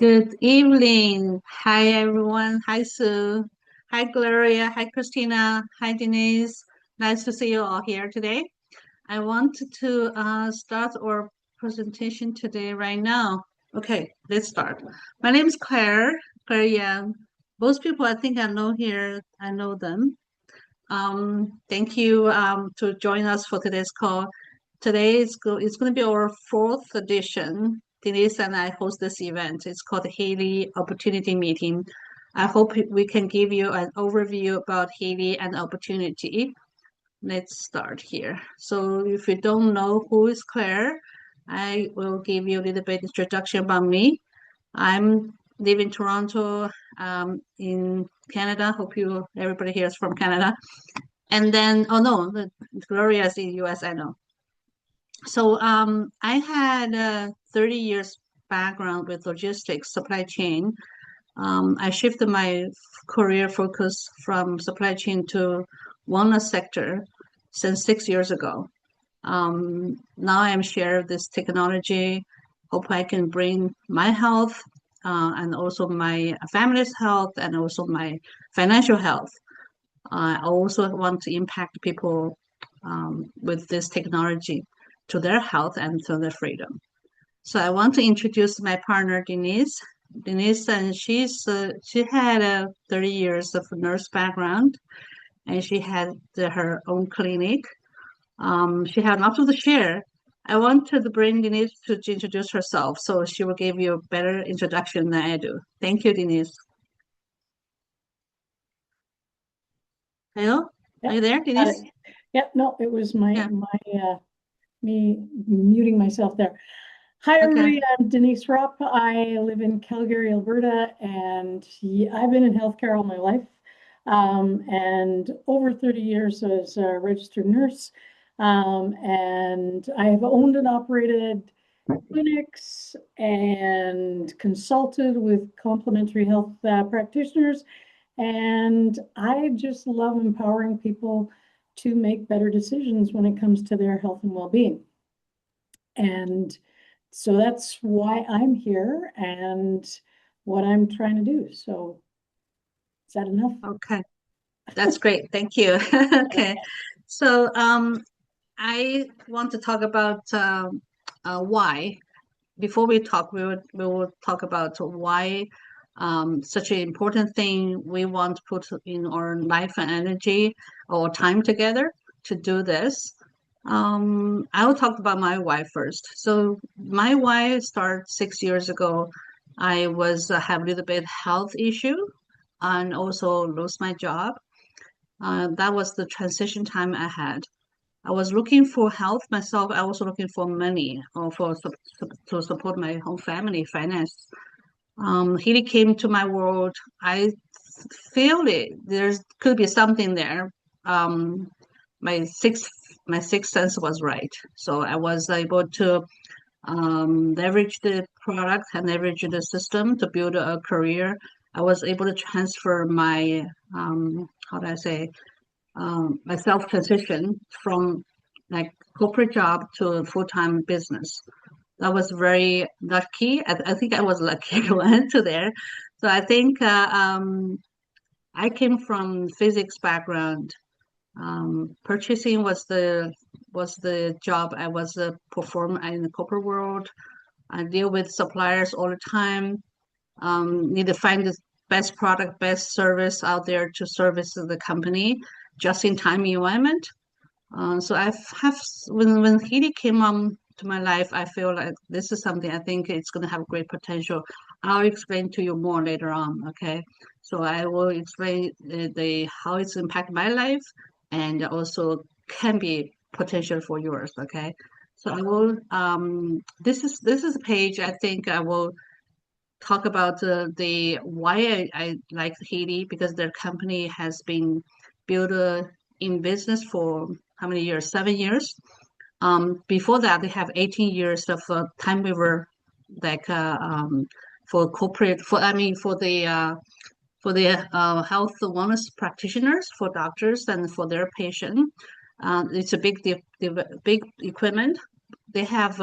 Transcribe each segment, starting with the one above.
Good evening. Hi, everyone. Hi, Sue. Hi, Gloria. Hi, Christina. Hi, Denise. Nice to see you all here today. I want to start our presentation today right now. Okay, let's start. My name is Claire. Claire Yang. Most people I think I know here, I know them. Thank you to join us for today's call. Today it's going to be our fourth edition. Denise and I host this event. It's called the Healy Opportunity Meeting. I hope we can give you an overview about Healy and opportunity. Let's start here. So if you don't know who is Claire, I will give you a little bit introduction about me. I'm live in Toronto, in Canada. Hope everybody here is from Canada. And then, oh no, Gloria is in US, I know. So I had 30 years background with logistics, supply chain. I shifted my career focus from supply chain to wellness sector since 6 years ago. Now I'm share this technology. Hope I can bring my health and also my family's health and also my financial health. I also want to impact people with this technology to their health and to their freedom. So I want to introduce my partner Denise. Denise, and she had 30 years of nurse background, and she had her own clinic. She had lots to share. I wanted to bring Denise to introduce herself, so she will give you a better introduction than I do. Thank you, Denise. Hello, are you Yep, there, got Denise? it. Yep, no, it was Yeah. me muting myself there. Hi, Okay. everybody. I'm Denise Rupp. I live in Calgary, Alberta, and I've been in healthcare all my life, and over 30 years as a registered nurse. And I have owned and operated clinics and consulted with complementary health practitioners. And I just love empowering people to make better decisions when it comes to their health and well-being. And so that's why I'm here and what I'm trying to do. So is that enough? Okay. That's great. Thank you. Okay. So I want to talk about why. Before we talk, we will talk about why such an important thing we want to put in our life and energy or time together to do this. I will talk about my why first. So my why started 6 years ago. I was have a little bit health issue and also lost my job. That was the transition time I had. I was looking for health myself. I was looking for money or to support my whole family finance. He came to my world. I feel it. There could be something there. Um, my sixth my sixth sense was right. So I was able to leverage the product and leverage the system to build a career. I was able to transfer my how do I say my self transition from like corporate job to a full-time business. That was very lucky. I think I was lucky going to there. So I think I came from physics background. Purchasing was the job I was perform in the corporate world. I deal with suppliers all the time. Need to find the best product, best service out there to service the company, just in time environment. So I have when Healy came on to my life, I feel like this is something I think it's going to have great potential. I'll explain to you more later on. Okay, so I will explain the how it's impacted my life and also can be potential for yours. Okay, so I will. This is a page I think I will talk about the why I like Healy because their company has been built in business for how many years? 7 years. Before that, they have 18 years of time we were like for corporate for I mean for the health wellness practitioners, for doctors and for their patient. It's a big equipment. They have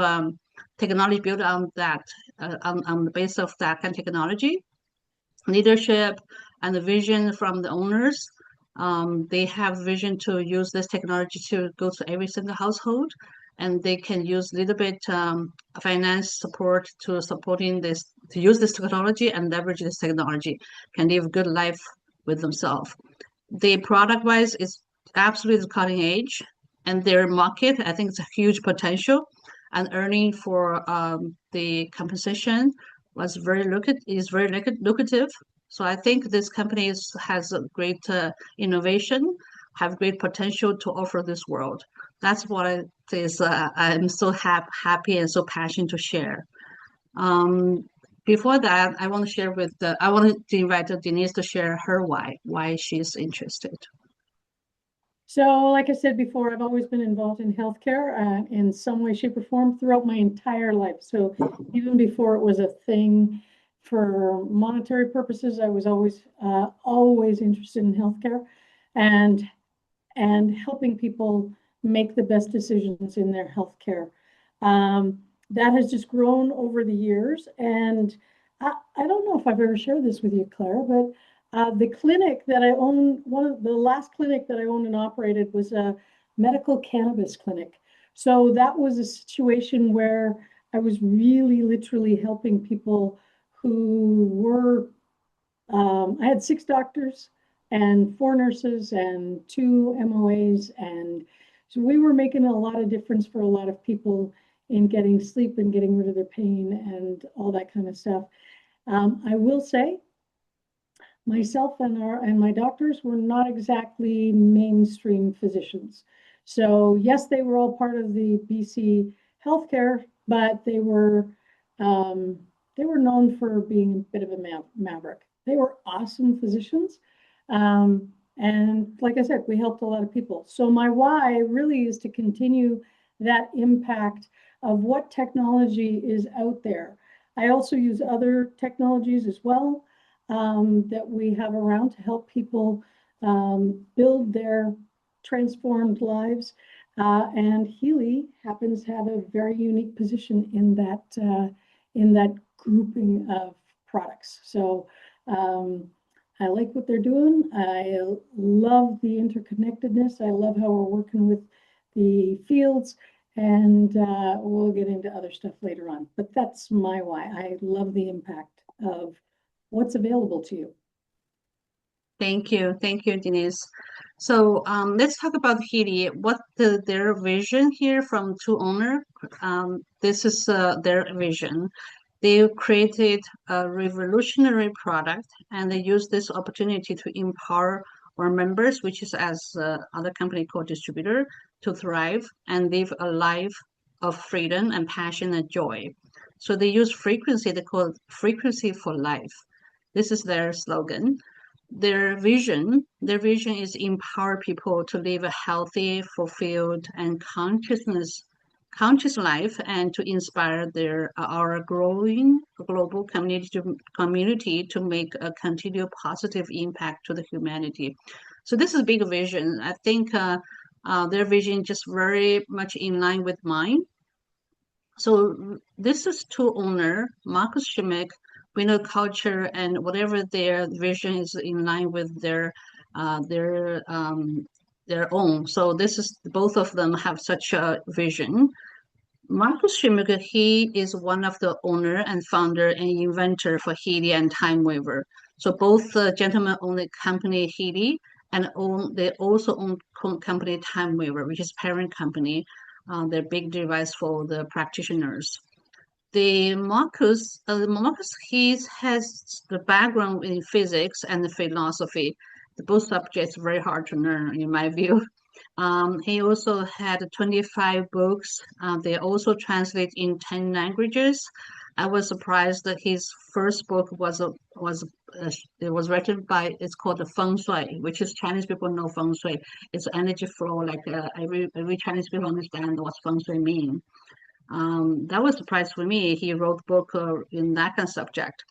technology built on that, on the base of that kind of technology, leadership, and the vision from the owners. They have vision to use this technology to go to every single household, and they can use a little bit finance support to supporting this, to use this technology and leverage this technology, can live a good life with themselves. The product wise is absolutely cutting edge, and their market, I think, it's a huge potential, and earning for the compensation is very lucrative. So I think this company has a great innovation, have great potential to offer this world. That's what it is. I'm so happy and so passionate to share. Um, Before that, I wanted to invite Denise to share her why she's interested. So, like I said before, I've always been involved in healthcare in some way, shape, or form throughout my entire life. So, even before it was a thing for monetary purposes, I was always interested in healthcare and helping people make the best decisions in their healthcare. That has just grown over the years, and I don't know if I've ever shared this with you, Claire, but the clinic that I own, one of the last clinic that I owned and operated was a medical cannabis clinic. So that was a situation where I was really literally helping people who were, I had 6 doctors and 4 nurses and 2 MOAs. And so we were making a lot of difference for a lot of people in getting sleep and getting rid of their pain and all that kind of stuff. I will say myself and my doctors were not exactly mainstream physicians. So yes, they were all part of the BC healthcare, but they were known for being a bit of a maverick. They were awesome physicians. And like I said, we helped a lot of people. So my why really is to continue that impact of what technology is out there. I also use other technologies as well that we have around to help people build their transformed lives. And Healy happens to have a very unique position in that grouping of products. So I like what they're doing. I love the interconnectedness. I love how we're working with the fields, and we'll get into other stuff later on. But that's my why. I love the impact of what's available to you. Thank you, Denise. So let's talk about Healy. Their vision here from two owner. This is their vision. They created a revolutionary product, and they use this opportunity to empower our members, which is as other company called distributor, to thrive and live a life of freedom and passion and joy. So they use frequency. They call it frequency for life. This is their slogan. Their vision is empower people to live a healthy, fulfilled, and conscious life, and to inspire our growing global community to make a continued positive impact to the humanity. So this is a big vision. I think their vision just very much in line with mine. So this is two owner, Marcus Schmick, we know culture and whatever their vision is in line with uh, their um, their own. So this is both of them have such a vision. Marcus Schmick, he is one of the owner and founder and inventor for Healy and Time Waver. So both gentlemen own the company Healy, and they also own company Time Waver, which is parent company. Their big device for the practitioners. Marcus, he has the background in physics and philosophy. The both subjects very hard to learn, in my view. He also had 25 books. They also translate in 10 languages. I was surprised that his first book it was written by, it's called the Feng Shui, which is Chinese people know Feng Shui. It's energy flow, like every Chinese people understand what Feng Shui mean. That was a surprise for me. He wrote a book in that kind of subject.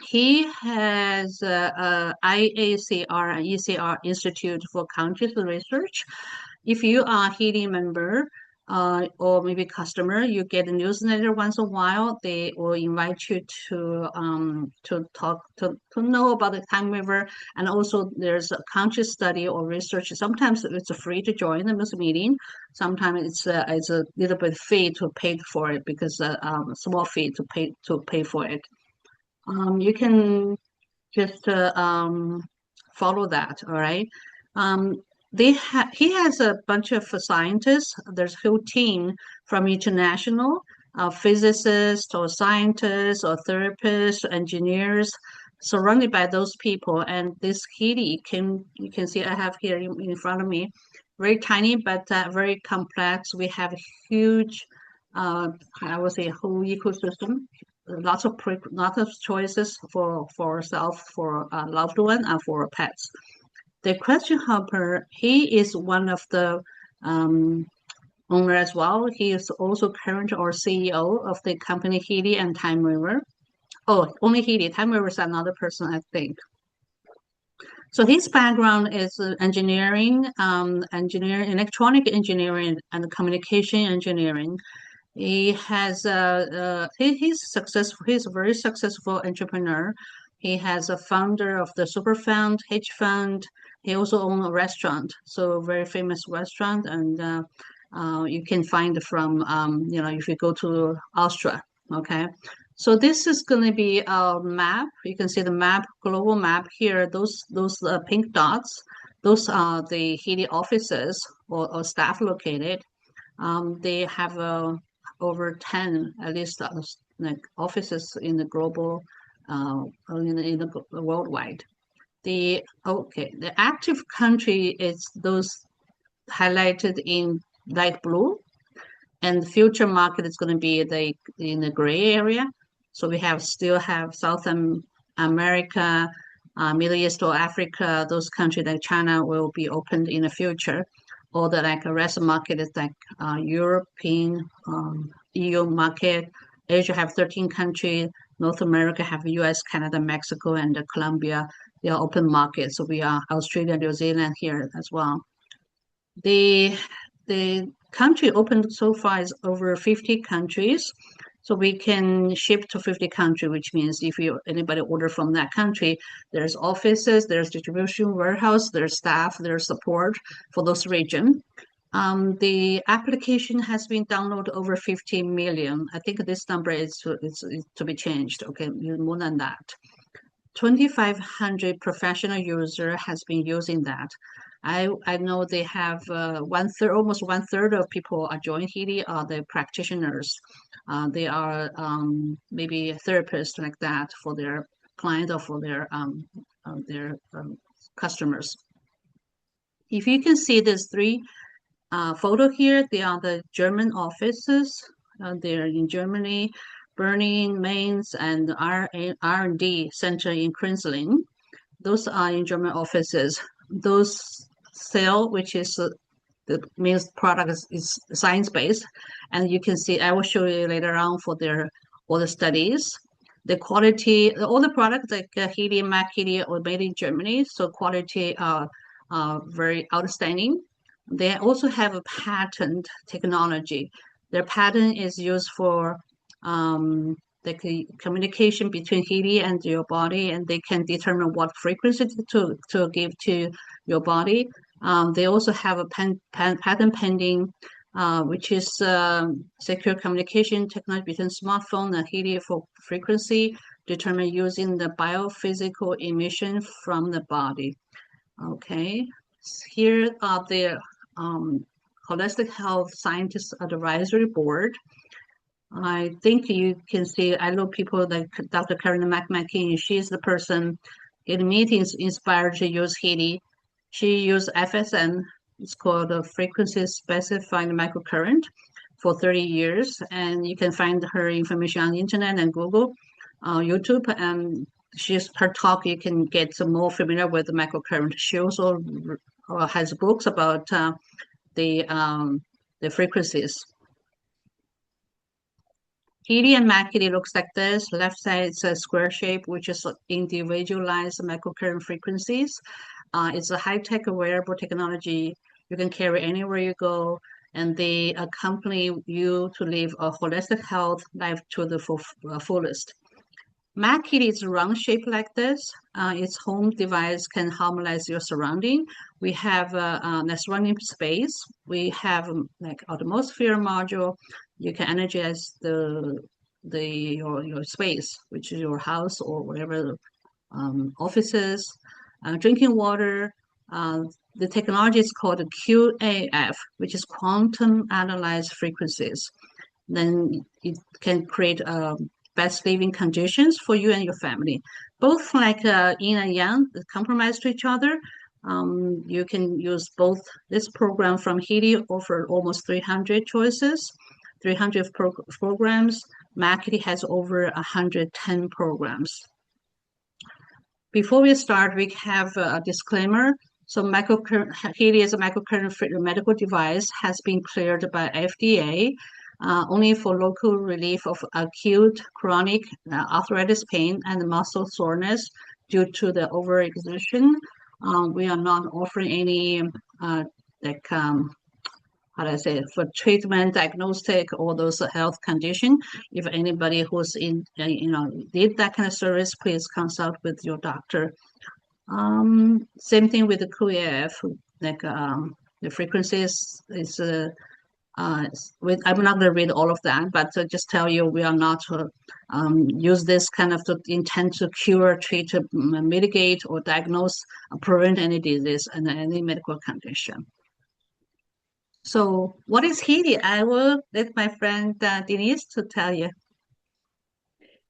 He has IACR and ECR Institute for Conscious Research. If you are a Healy member, or maybe customer, you get a newsletter once in a while. They will invite you to talk to know about the time river, and also there's a country study or research. Sometimes it's free to join the meeting. Sometimes it's a little bit fee to pay for it because small fee to pay for it. You can just follow that. All right. Um, he has a bunch of scientists. There's a whole team from international physicists or scientists or therapists, engineers, surrounded by those people. And this Healy can you can see I have here in front of me, very tiny but very complex. We have a huge, I would say, whole ecosystem, lots of choices for self, for a loved one, and for pets. The question helper, he is one of the um, owner as well. He is also current or CEO of the company Healy and Time River. Oh, only Healy. Time River is another person, I think. So his background is engineering, electronic engineering, and communication engineering. He has he's successful. He's a very successful entrepreneur. He has a founder of the super fund, hedge fund. He also owns a restaurant, so very famous restaurant, and you can find from if you go to Austria. Okay, so this is going to be a map. You can see the map, global map here. Those pink dots, those are the Healy offices or staff located. They have over 10 at least like offices in the global in the worldwide. The active country is those highlighted in light blue, and the future market is going to be in the gray area. So we still have South America, Middle East or Africa. Those countries like China will be opened in the future. Or the like the rest of the market is like European, EU market. Asia have 13 countries. North America have US, Canada, Mexico, and Colombia. They are open markets. So we are Australia, New Zealand here as well. The the country opened so far is over 50 countries. So we can ship to 50 countries, which means if anybody order from that country, there's offices, there's distribution warehouse, there's staff, there's support for those region. The application has been downloaded over 50 million. I think this number is to be changed. Okay, more than that. 2,500 professional user has been using that. I know they have almost one third of people are joining Healy are the practitioners. They are maybe therapists like that for their clients or for their customers. If you can see these three photo here, they are the German offices. They're in Germany, Berlin, Mainz, and R&D Center in Kreuzlingen. Those are in German offices. Those sale, which is the means product is science-based, and you can see, I will show you later on for all the studies. The quality, all the products like Healy, Mac Healy are made in Germany, so quality are very outstanding. They also have a patent technology. Their patent is used for the communication between Healy and your body, and they can determine what frequency to give to your body. They also have a patent pending, which is secure communication technology between smartphone and Healy for frequency, determined using the biophysical emission from the body. Okay, here are the Holistic Health Scientists Advisory Board. I think you can see, I know people like Dr. Karen McMakin, she's the person in meetings inspired to use Healy. She used FSM, it's called a frequency specified microcurrent for 30 years. And you can find her information on the internet and Google, YouTube. And her talk, you can get some more familiar with the microcurrent. She also has books about the frequencies. Healy and McKinney looks like this. Left side is a square shape, which is individualized microcurrent frequencies. It's a high-tech wearable technology you can carry anywhere you go. and they accompany you to live a holistic health life to the fullest. Mac Kit is round shaped like this. Its home device can harmonize your surrounding. We have a surrounding space. We have like atmosphere module. You can energize your space, which is your house or whatever, offices, drinking water. Uh, the technology is called QAF, which is quantum analyzed frequencies. Then it can create best living conditions for you and your family, both like yin and yang, compromise to each other. You can use both. This program from Healy offer almost 300 choices, 300 programs. Macity has over 110 programs. Before we start, we have a disclaimer. So Healy is a microcurrent medical device, has been cleared by FDA only for local relief of acute chronic arthritis pain and muscle soreness due to the overexertion. We are not offering any like how do I say it, for treatment, diagnostic, or those health condition. If anybody who's in did that kind of service, please consult with your doctor. Same thing with the QAF, like the frequencies is I'm not going to read all of that, but just tell you we are not use this kind of to intend to cure, treat, mitigate, or diagnose, prevent any disease and any medical condition. So what is Healy? I will let my friend Denise to tell you.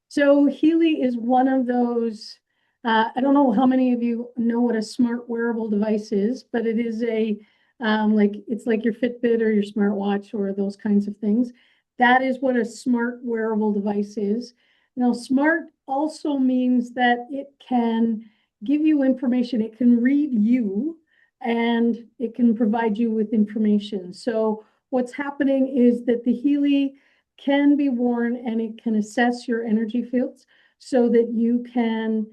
So Healy is one of those, I don't know how many of you know what a smart wearable device is, but it is it's like your Fitbit or your smartwatch or those kinds of things. That is what a smart wearable device is. Now, smart also means that it can give you information. It can read you and it can provide you with information. So what's happening is that the Healy can be worn and it can assess your energy fields so that you can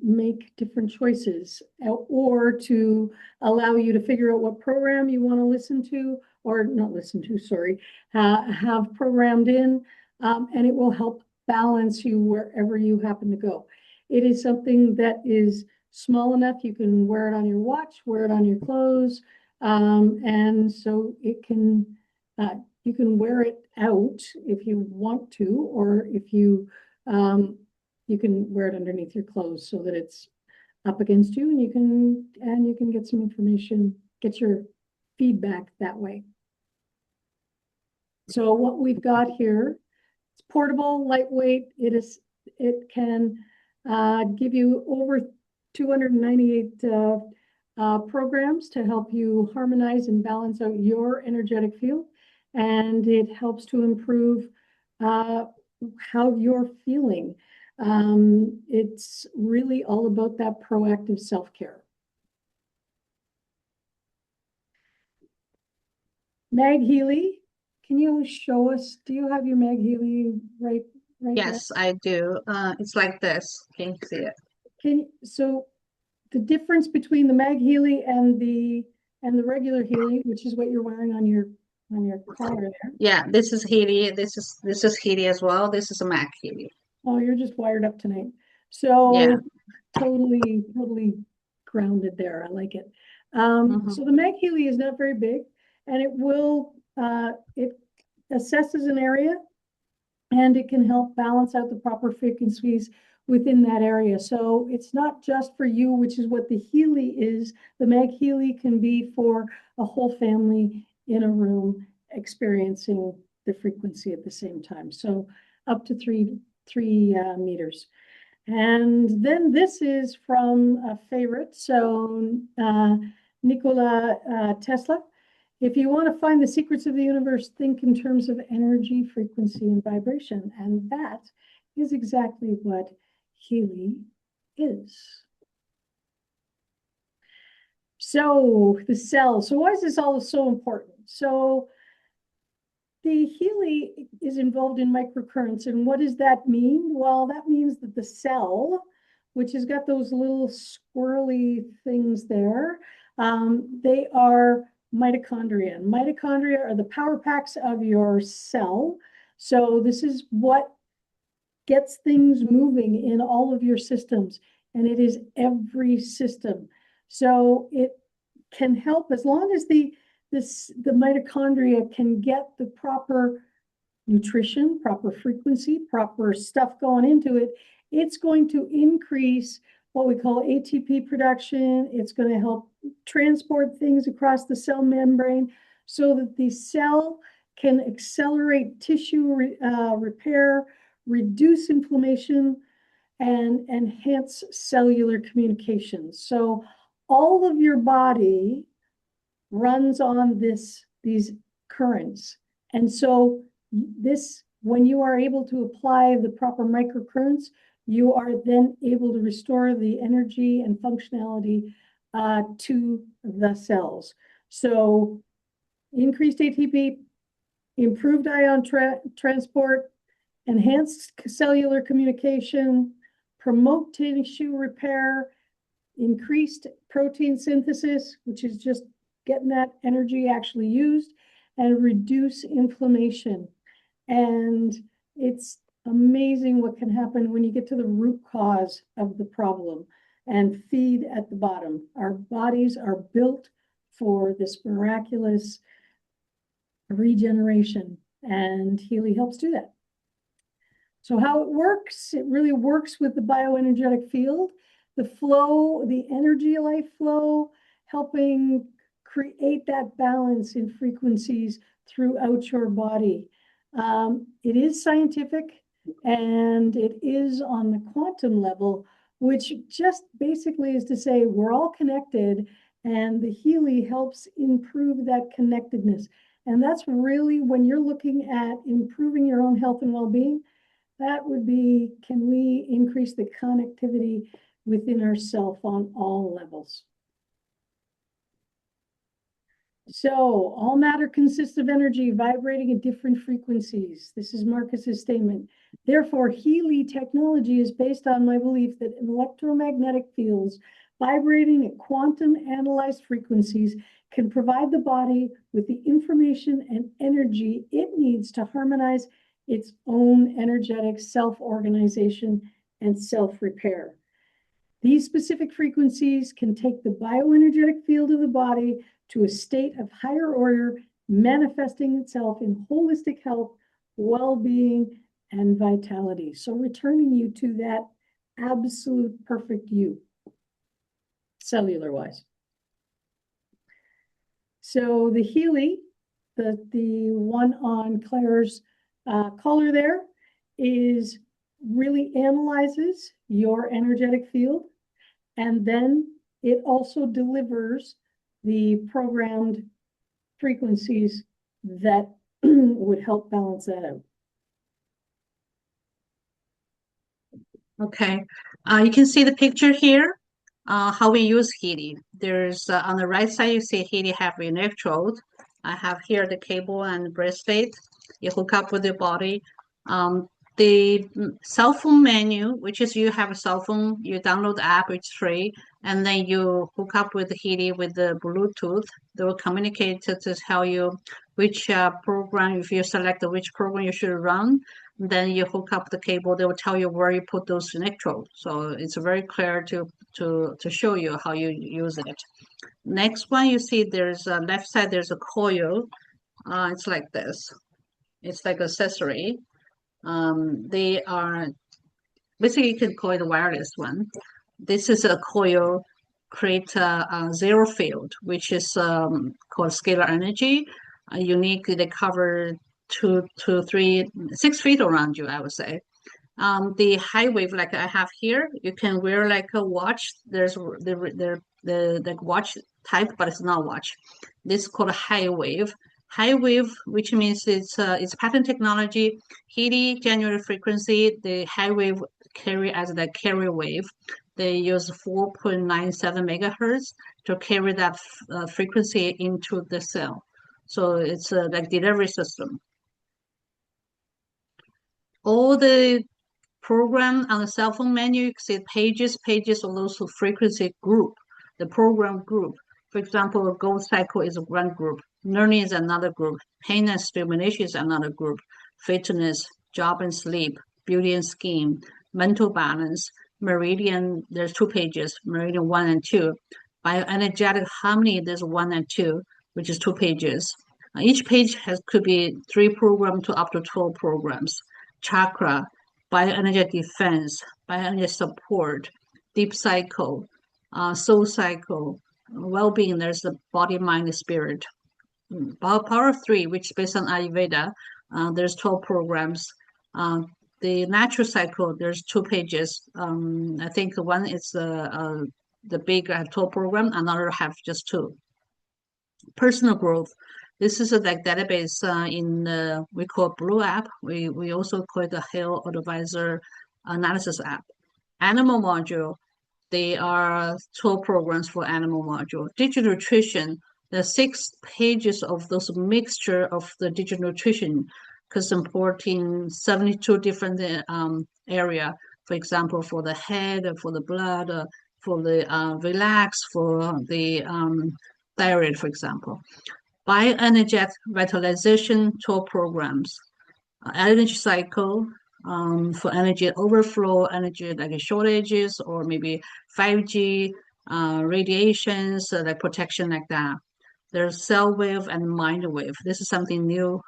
make different choices or to allow you to figure out what program you want to listen to or not listen to, sorry, have programmed in, and it will help balance you wherever you happen to go. It is something that is small enough you can wear it on your watch, wear it on your clothes, and so it can you can wear it out if you want to, or if you you can wear it underneath your clothes so that it's up against you, and you can get some information, get your feedback that way. So what we've got here, it's portable, lightweight. It can give you over 298 programs to help you harmonize and balance out your energetic field. And it helps to improve how you're feeling. It's really all about that proactive self-care. Mag Healy, can you show us, do you have your Mag Healy right Yes, there? I do. It's like this. Can you see it? So the difference between the Mag Healy and the regular Healy, which is what you're wearing on your collar there. Yeah, this is Healy. This is Healy as well. This is a Mac Healy. Oh, you're just wired up tonight. So yeah, totally grounded there. I like it. So the Mag Healy is not very big, and it will it assesses an area, and it can help balance out the proper frequencies within that area. So it's not just for you, which is what the Healy is. The Mag Healy can be for a whole family in a room experiencing the frequency at the same time. So up to three meters. And then this is from a favorite. So Nikola Tesla. If you want to find the secrets of the universe, think in terms of energy, frequency, and vibration. And that is exactly what Healy is. So the cell. So why is this all so important? So the Healy is involved in microcurrents. And what does that mean? Well, that means that the cell, which has got those little squirrely things there, they are mitochondria. And mitochondria are the power packs of your cell. So this is what gets things moving in all of your systems, and it is every system. So it can help as long as the mitochondria can get the proper nutrition, proper frequency, proper stuff going into it. It's going to increase what we call ATP production. It's going to help transport things across the cell membrane so that the cell can accelerate tissue repair, reduce inflammation, and enhance cellular communication. So all of your body runs on these currents. And so when you are able to apply the proper microcurrents, you are then able to restore the energy and functionality to the cells. So increased ATP, improved ion transport, enhanced cellular communication, promote tissue repair, increased protein synthesis, which is just getting that energy actually used, and reduce inflammation. And it's amazing what can happen when you get to the root cause of the problem and feed at the bottom. Our bodies are built for this miraculous regeneration, and Healy helps do that. So how it works, it really works with the bioenergetic field, the flow, the energy life flow, helping create that balance in frequencies throughout your body. It is scientific, and it is on the quantum level, which just basically is to say we're all connected, and the Healy helps improve that connectedness. And that's really when you're looking at improving your own health and well-being, that would be, can we increase the connectivity within ourself on all levels? So all matter consists of energy vibrating at different frequencies. This is Marcus's statement. Therefore, Healy technology is based on my belief that electromagnetic fields vibrating at quantum analyzed frequencies can provide the body with the information and energy it needs to harmonize its own energetic self-organization and self-repair. These specific frequencies can take the bioenergetic field of the body to a state of higher order, manifesting itself in holistic health, well-being, and vitality. So returning you to that absolute perfect you, cellular-wise. So the Healy, the one on Claire's collar there, is really analyzes your energetic field, and then it also delivers the programmed frequencies that would help balance that out. Okay, you can see the picture here, how we use Healy. There's on the right side, you see Healy have an electrode. I have here the cable and bracelet. You hook up with your body. The cell phone menu, which is you have a cell phone, you download the app, it's free, and then you hook up with Healy with the Bluetooth. They will communicate to tell you which program, if you select which program you should run, then you hook up the cable, they will tell you where you put those electrodes. So it's very clear to show you how you use it. Next one, you see there's a left side, there's a coil. It's like this. It's like accessory. They are basically, you can call it a wireless one. This is a coil create a zero field, which is called scalar energy. Unique, they cover 6 feet around you, I would say. The high wave, like I have here, you can wear like a watch. There's the watch type, but it's not watch. This is called a high wave. High wave, which means it's patent technology. Healy January frequency, the high wave carry as the carrier wave. They use 4.97 megahertz to carry that frequency into the cell. So it's like delivery system. All the program on the cell phone menu, you can see pages of those frequency group, the program group. For example, gold cycle is one group, learning is another group, pain and stimulation is another group, fitness, job and sleep, beauty and skin, mental balance, meridian, there's 2 pages, meridian 1 and 2. Bioenergetic harmony, there's 1 and 2, which is 2 pages. Each page could be 3 programs to up to 12 programs. Chakra, bioenergetic defense, bioenergy support, deep cycle, soul cycle, well-being. There's the body, mind, and spirit. Power of Three, which is based on Ayurveda. There's 12 programs. The natural cycle, there's 2 pages. I think one is the big 12 program, another have just 2. Personal growth. This is a like database in we call Blue app. We also call it the Health Advisor Analysis app. Animal module. They are 12 programs for animal module. Digital nutrition. There are 6 pages of those mixture of the digital nutrition, because supporting 72 different area. For example, for the head, for the blood, for the relax, for the thyroid, for example. Bioenergetic vitalization 12 programs. Energy cycle for energy overflow, energy like shortages, or maybe 5G radiations, like protection like that. There's cell wave and mind wave. This is something new.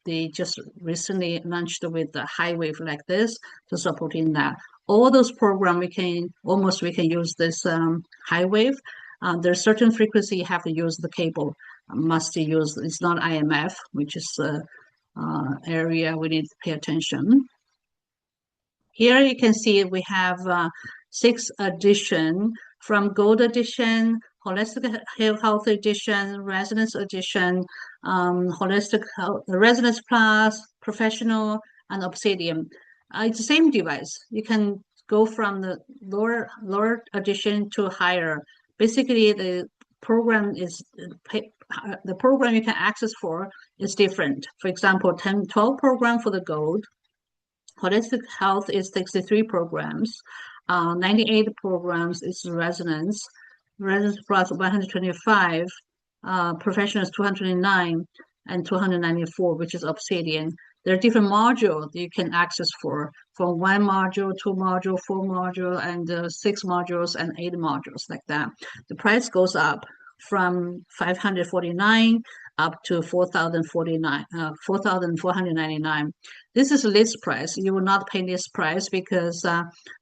They just recently launched with the high wave like this to supporting that. All those programs we can use this high wave. There's certain frequency you have to use the cable. Must use. It's not IMF, which is area we need to pay attention. Here you can see we have 6 edition, from Gold Edition, Holistic Health Edition, Resonance Edition, Holistic Health, Resonance Plus, Professional, and Obsidian. It's the same device. You can go from the lower edition to higher. Basically, the program you can access for is different. For example, 12 program for the Gold. Holistic Health is 63 programs. 98 programs is Resonance. Resonance Plus 125. Professional is 209 and 294, which is Obsidian. There are different modules you can access for, from 1 module, 2 module, 4 module, and 6 modules and 8 modules like that. The price goes up from 549 up to 4,499. This is list price. You will not pay this price because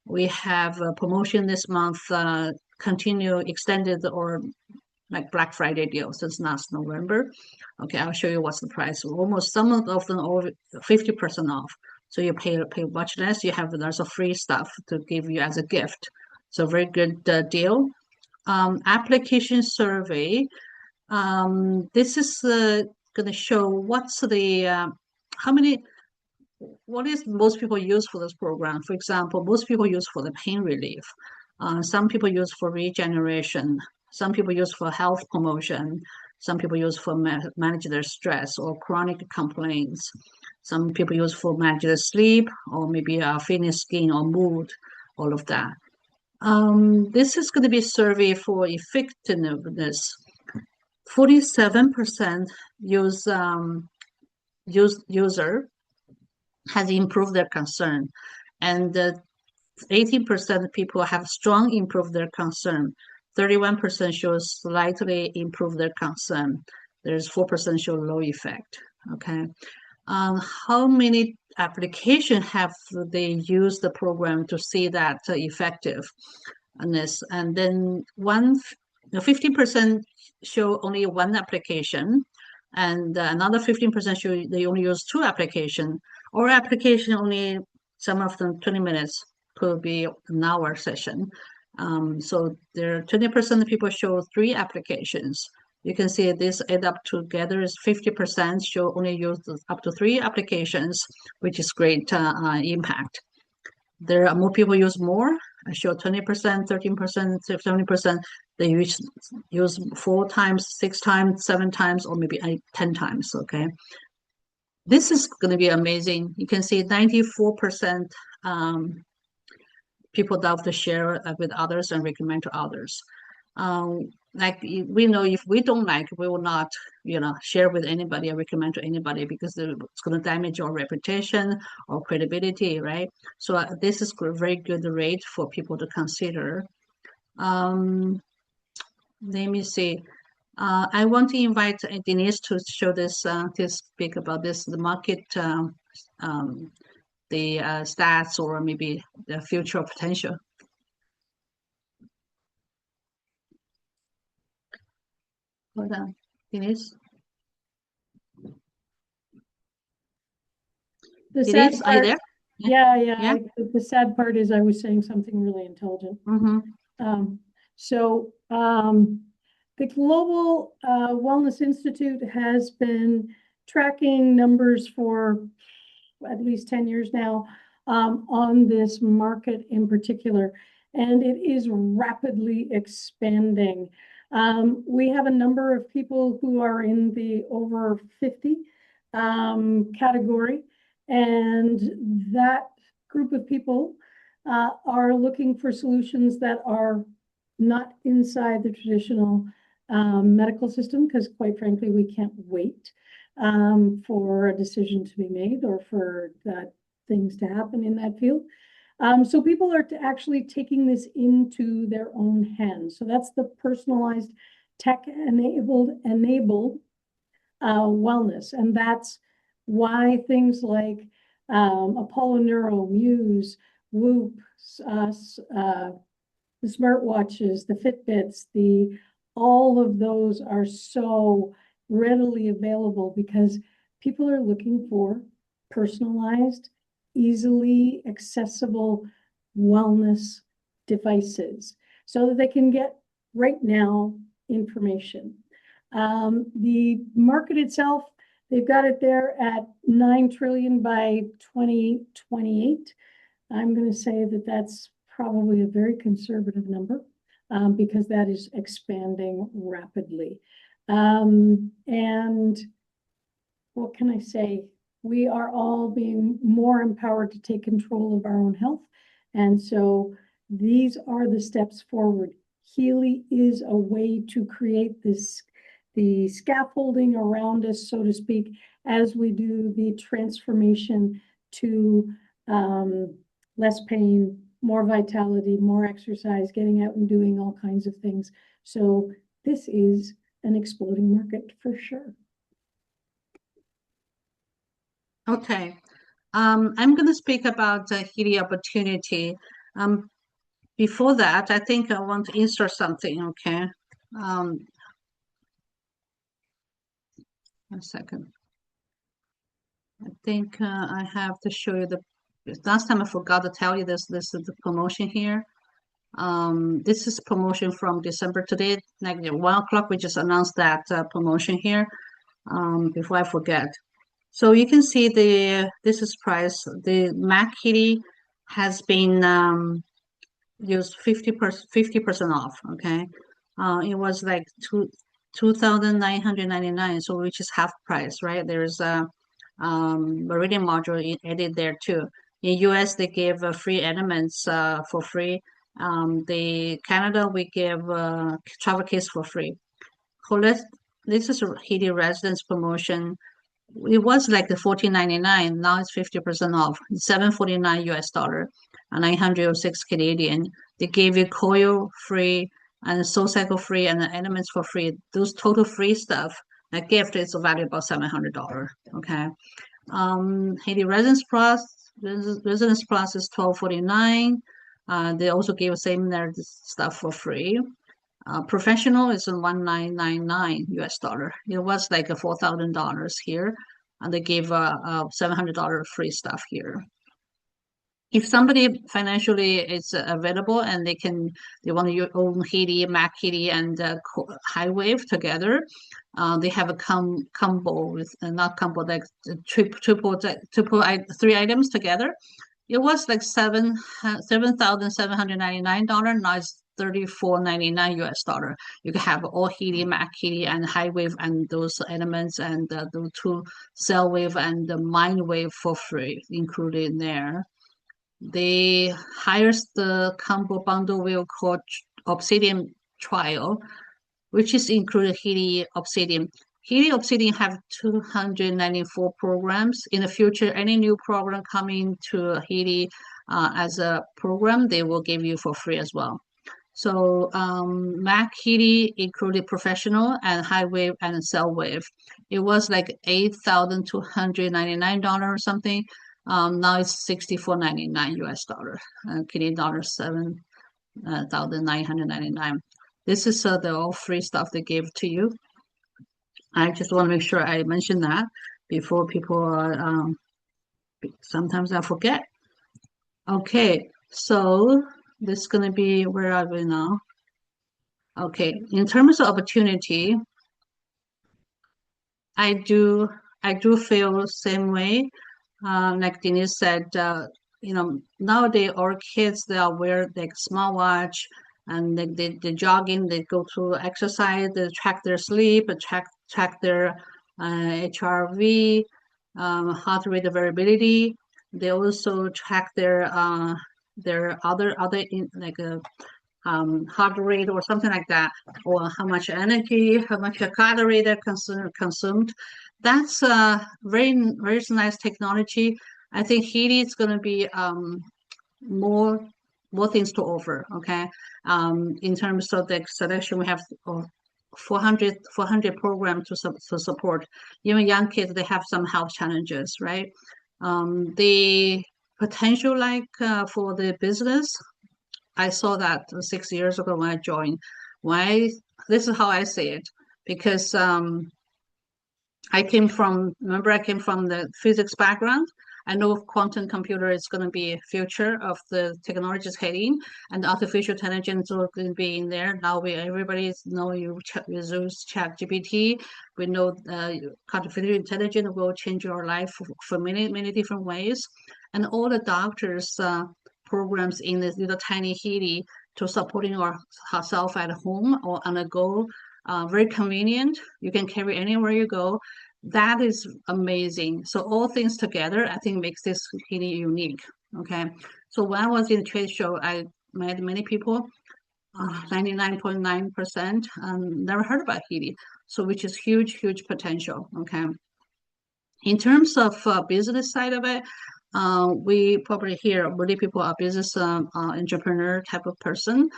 we have a promotion this month, continue extended, or like Black Friday deal since last November. Okay, I'll show you what's the price. Almost some of them over 50% off. So you pay much less. You have lots of free stuff to give you as a gift. So very good deal. Application survey. This is going to show what's the what is most people use for this program. For example, most people use for the pain relief. Some people use for regeneration. Some people use for health promotion. Some people use for manage their stress or chronic complaints. Some people use for manage their sleep, or maybe fitness, skin, or mood, all of that. This is going to be a survey for effectiveness. 47% user has improved their concern, and 18% of people have strong improved their concern. 31% shows slightly improve their concern. There's 4% show low effect. Okay. How many applications have they used the program to see that effectiveness? And then 15% show only 1 application, and another 15% show they only use 2 applications, or application only, some of them 20 minutes, could be an hour session. So there are 20% of people show 3 applications. You can see this add up together is 50% show only use up to 3 applications, which is great impact. There are more people use more. I show 20%, 13%, 70%. They use 4 times, 6 times, 7 times, or maybe 10 times. Okay. This is going to be amazing. You can see 94% people love to share with others and recommend to others. Like we know if we don't like, we will not, share with anybody or recommend to anybody because it's going to damage your reputation or credibility, right? So this is a very good rate for people to consider. Um, Let me see. I want to invite Denise to show this, to speak about this, the market, um, the stats or maybe the future potential. Hold on, Denise. The sad Denise, are you part, there? Yeah. Yeah. the sad part is I was saying something really intelligent. Mm-hmm. Um, so the Global Wellness Institute has been tracking numbers for at least 10 years now on this market in particular, and it is rapidly expanding. We have a number of people who are in the over 50 category, and that group of people are looking for solutions that are not inside the traditional medical system, because quite frankly, we can't wait for a decision to be made or for things to happen in that field. So people are actually taking this into their own hands. So that's the personalized tech-enabled wellness. And that's why things like Apollo Neuro, Muse, Whoop, the smartwatches, the Fitbits, all of those are so readily available because people are looking for personalized, easily accessible wellness devices so that they can get right now information. The market itself, they've got it there at 9 trillion by 2028. I'm going to say that that's probably a very conservative number because that is expanding rapidly. And what can I say? We are all being more empowered to take control of our own health. And so these are the steps forward. Healy is a way to create the scaffolding around us, so to speak, as we do the transformation to less pain, more vitality, more exercise, getting out and doing all kinds of things. So this is an exploding market for sure. Okay. I'm going to speak about the Healy opportunity. Before that, I think I want to insert something, okay? Um, 1 second. I think I have to show you last time I forgot to tell you this is the promotion here. This is promotion from December. Today, like 1 o'clock, we just announced that promotion here before I forget. So you can see this is price. The Mac Healy has been used 50% off. Okay, it was like 2,999, so which is half price, right? There's a Meridian module added there too. In US, they give free elements for free. The Canada, we give travel kits for free. This is a Healy residence promotion. It was like the 14.99. Now it's 50% off. It's 749 US dollar, and 906 Canadian. They gave you coil free and soul cycle free and the elements for free. Those total free stuff. A gift is valued about $700. Okay. Healy Residence Plus is 1249. They also gave seminar stuff for free. Professional is 1999 US dollar. It was like a $4,000 here, and they gave $700 free stuff here. If somebody financially is available and they want to own Healy, Mac Healy, and High Wave together, they have a combo with not combo like triple three items together. It was like $7,799. Now it's $3,499 US dollar. You can have all Healy, Mac Healy, and High Wave, and those elements, and the two Cell Wave and the Mind Wave for free included in there. The highest combo bundle will call Obsidian trial, which is included Healy Obsidian. Healy Obsidian have 294 programs. In the future, any new program coming to Healy as a program, they will give you for free as well. So Mac Healy included professional and high wave and cell wave. It was like $8,299 or something. Now it's $6,499 US dollar, Canadian dollar 7,999. This is the all free stuff they gave to you. I just want to make sure I mention that before people sometimes I forget. Okay, so this is going to be, where are we now? Okay, in terms of opportunity, I do feel the same way. Like Denise said, nowadays our kids, they are wear like smartwatch, and they jogging, they go to exercise, they track their sleep, track their HRV, heart rate variability. They also track their other heart rate or something like that, or how much energy, how much calorie they consumed. That's very very nice technology. I think Healy is going to be more things to offer. Okay, in terms of the selection, we have 400 programs to support. Even young kids, they have some health challenges, right? The potential, like for the business, I saw that 6 years ago when I joined. Why? This is how I see it, because I came from the physics background. I know quantum computer is going to be a future of the technologies heading, and artificial intelligence will be in there. Now everybody know you use ChatGPT. We know artificial intelligence will change your life for many different ways, and all the doctors programs in this little tiny Healy to supporting herself at home or on the go. Very convenient. You can carry anywhere you go. That is amazing. So all things together, I think makes this Healy unique. Okay. So when I was in the trade show, I met many people, 99.9%, never heard about Healy. So which is huge potential. Okay. In terms of business side of it, we probably hear many people are business entrepreneur type of person.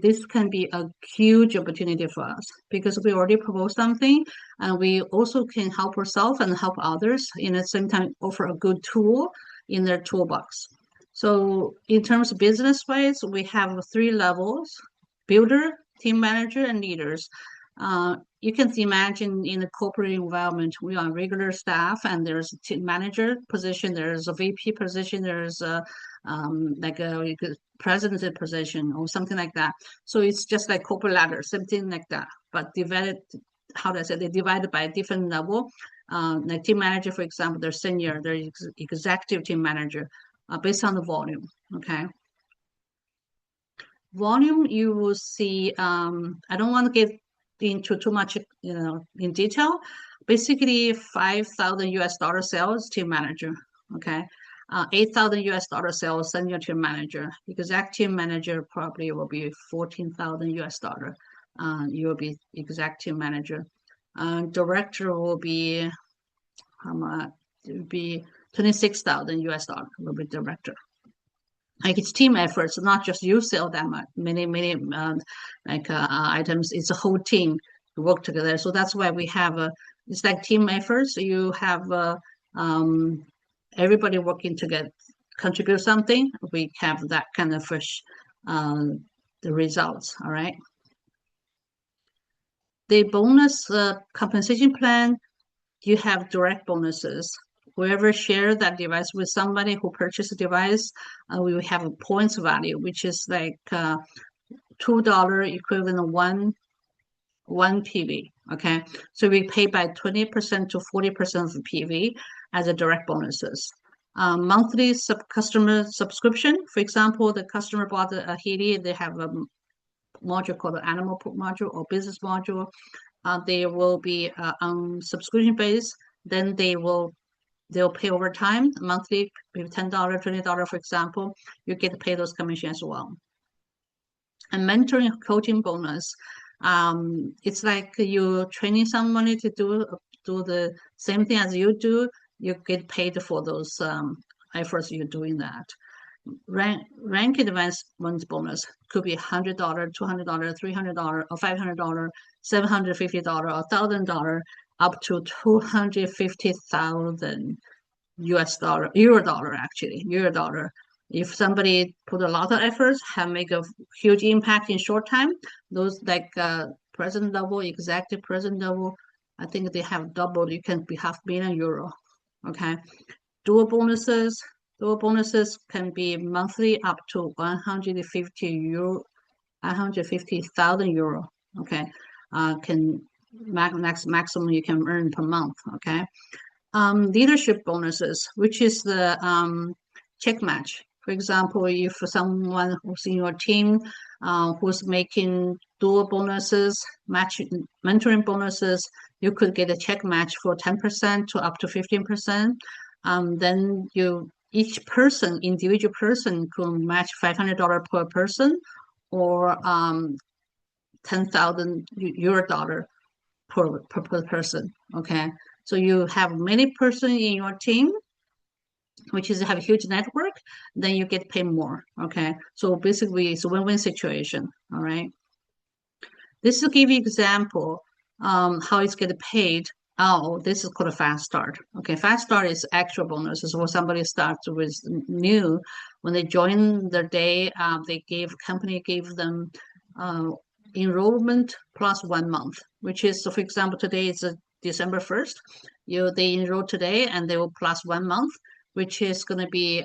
This can be a huge opportunity for us because we already propose something, and we also can help ourselves and help others in the same time offer a good tool in their toolbox. So in terms of business wise, we have 3 levels: builder, team manager, and leaders. You can imagine in the corporate environment, we are regular staff, and there's a team manager position, there's a VP position, there's a like a president position or something like that. So it's just like corporate ladder, something like that, but divided. How do I say? They divided by a different level. Like team manager, for example, they're senior, they're executive team manager, based on the volume. Okay. Volume, you will see. I don't want to get into too much, in detail. Basically, 5,000 US dollar sales team manager. Okay, 8,000 US dollar sales senior team manager. Exec team manager probably will be 14,000 US dollar. You will be exec team manager. Director will be how much? It will be 26,000 US dollar. Will be director. Like it's team efforts, not just you sell that much, many items. It's a whole team to work together. So that's why we have it's like team efforts. You have everybody working together, contribute something. We have that kind of the results. All right. The bonus compensation plan, you have direct bonuses. Whoever share that device with somebody who purchased the device, we will have a points value, which is like $2 equivalent of one PV. Okay, so we pay by 20% to 40% of the PV as a direct bonuses. Monthly customer subscription. For example, the customer bought a Healy, they have a module called the animal module or business module. They will be on subscription base. Then they'll pay over time, monthly, maybe $10, $20, for example. You get to pay those commissions as well. And mentoring coaching bonus, it's like you're training somebody to do the same thing as you do. You get paid for those efforts you're doing that. Rank advancement bonus could be $100, $200, $300, or $500, $750, or $1,000, up to 250,000 US dollar, euro dollar actually, euro dollar. If somebody put a lot of efforts, have make a huge impact in short time, those like president level, executive president level, I think they have doubled. You can be €500,000. Okay, dual bonuses. Dual bonuses can be monthly up to €150, €150,000. Okay, can maximum you can earn per month. Okay, leadership bonuses, which is the check match. For example, if someone who's in your team who's making dual bonuses, mentoring bonuses, you could get a check match for 10% to up to 15%. Then each person, individual person, could match $500 per person, or 10,000 euro dollar per person. Okay, so you have many person in your team, which is have a huge network, then you get paid more. Okay, so basically it's a win-win situation. All right, this will give you example how it's get paid. Oh, this is called a fast start. Okay, fast start is actual bonuses. So somebody starts with new, when they join their day, company gave them uh, enrollment plus 1 month, which is, so for example, today is December 1st. They enroll today and they will plus 1 month, which is going to be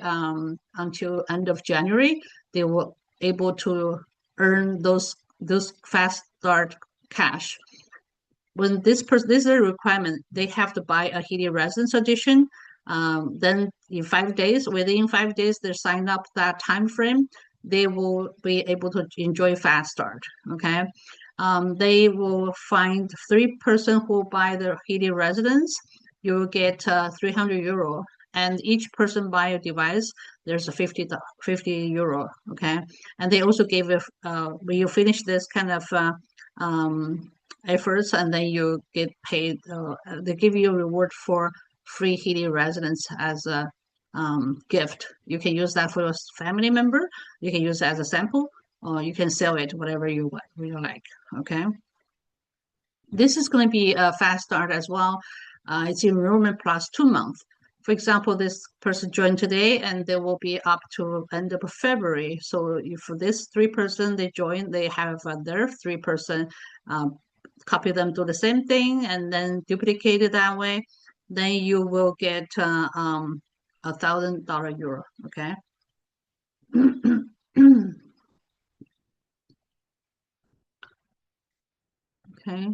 until end of January. They will able to earn those fast start cash. When this is a requirement, they have to buy a Healy Residence Edition. Then within 5 days, they sign up that time frame, they will be able to enjoy fast start. Okay, they will find 3 person who buy the Healy Residence. You'll get €300, and each person buy a device. There's a 50 euro. Okay, and they also give when you finish this kind of efforts, and then you get paid. They give you a reward for free Healy residence as a gift. You can use that for your family member. You can use it as a sample, or you can sell it, whatever you like. Okay. This is going to be a fast start as well. It's enrollment plus 2 months. For example, this person joined today and they will be up to end of February. So if this 3 person they join, they have their 3 person, copy them, do the same thing, and then duplicate it that way. Then you will get $1,000 euro. Okay. Okay.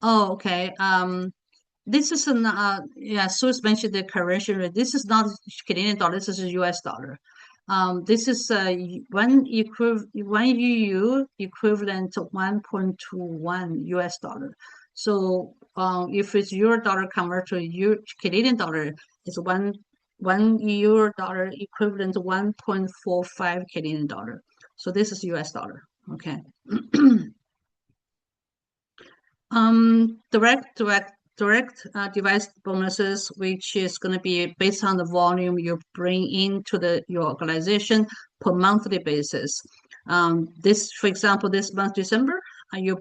Oh, okay. This is Suze mentioned the conversion rate. This is not Canadian dollar. This is US dollar. This is one EU equivalent to 1.21 US dollar. So if it's euro dollar convert to Canadian dollar, it's one euro dollar equivalent to 1.45 Canadian dollar. So this is US dollar. Okay. Direct device bonuses, which is going to be based on the volume you bring into your organization per monthly basis. For example, this month December, you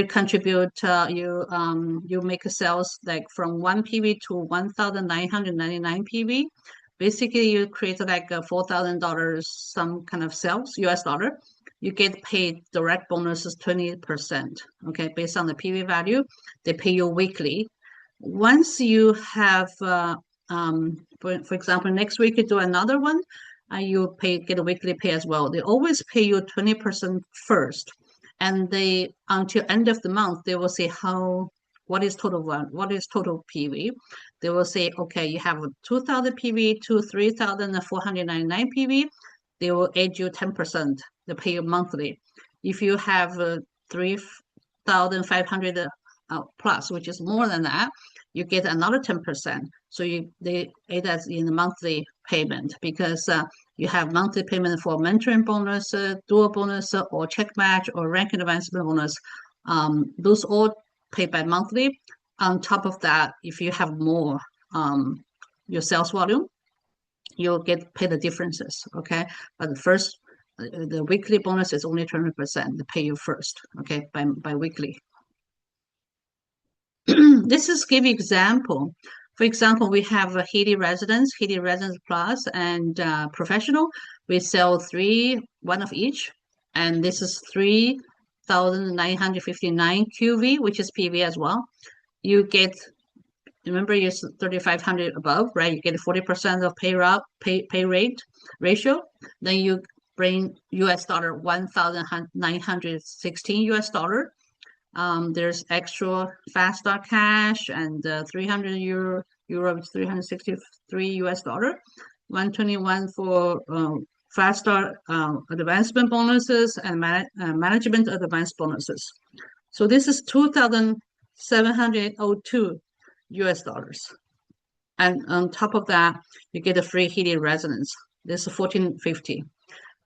contribute, you make sales like from 1 PV to 1,999 PV. Basically, you create like $4,000 some kind of sales, US dollar. You get paid direct bonuses 20%. Okay, based on the PV value, they pay you weekly. Once you have, for example, next week you do another one, you get a weekly pay as well. They always pay you 20% first, and until end of the month they will say what is total PV. They will say, okay, you have 2,000 PV to 3,499 PV. They will add you 10%. They pay you monthly. If you have 3,500 plus, which is more than that, you get another 10%. So they add that in the monthly payment because you have monthly payment for mentoring bonus, dual bonus, or check match or rank advancement bonus. Those all paid by monthly. On top of that, if you have more your sales volume, you'll get paid the differences. Okay, but the weekly bonus is only 20%. They pay you first. Okay, by weekly. This is give example. For example, we have a Healy Residence Plus, and Professional. We sell one of each, and this is 3,959 QV, which is PV as well. You get, remember, you're 3,500 above, right? You get 40% of pay rate ratio. Then you bring US dollar 1,916 US dollar. There's extra fast start cash and 300 euro, 363 US dollar, 121 for fast start advancement bonuses and management advanced bonuses. So this is 2,702 US dollars. And on top of that, you get a free Healy residence. This is 1,450.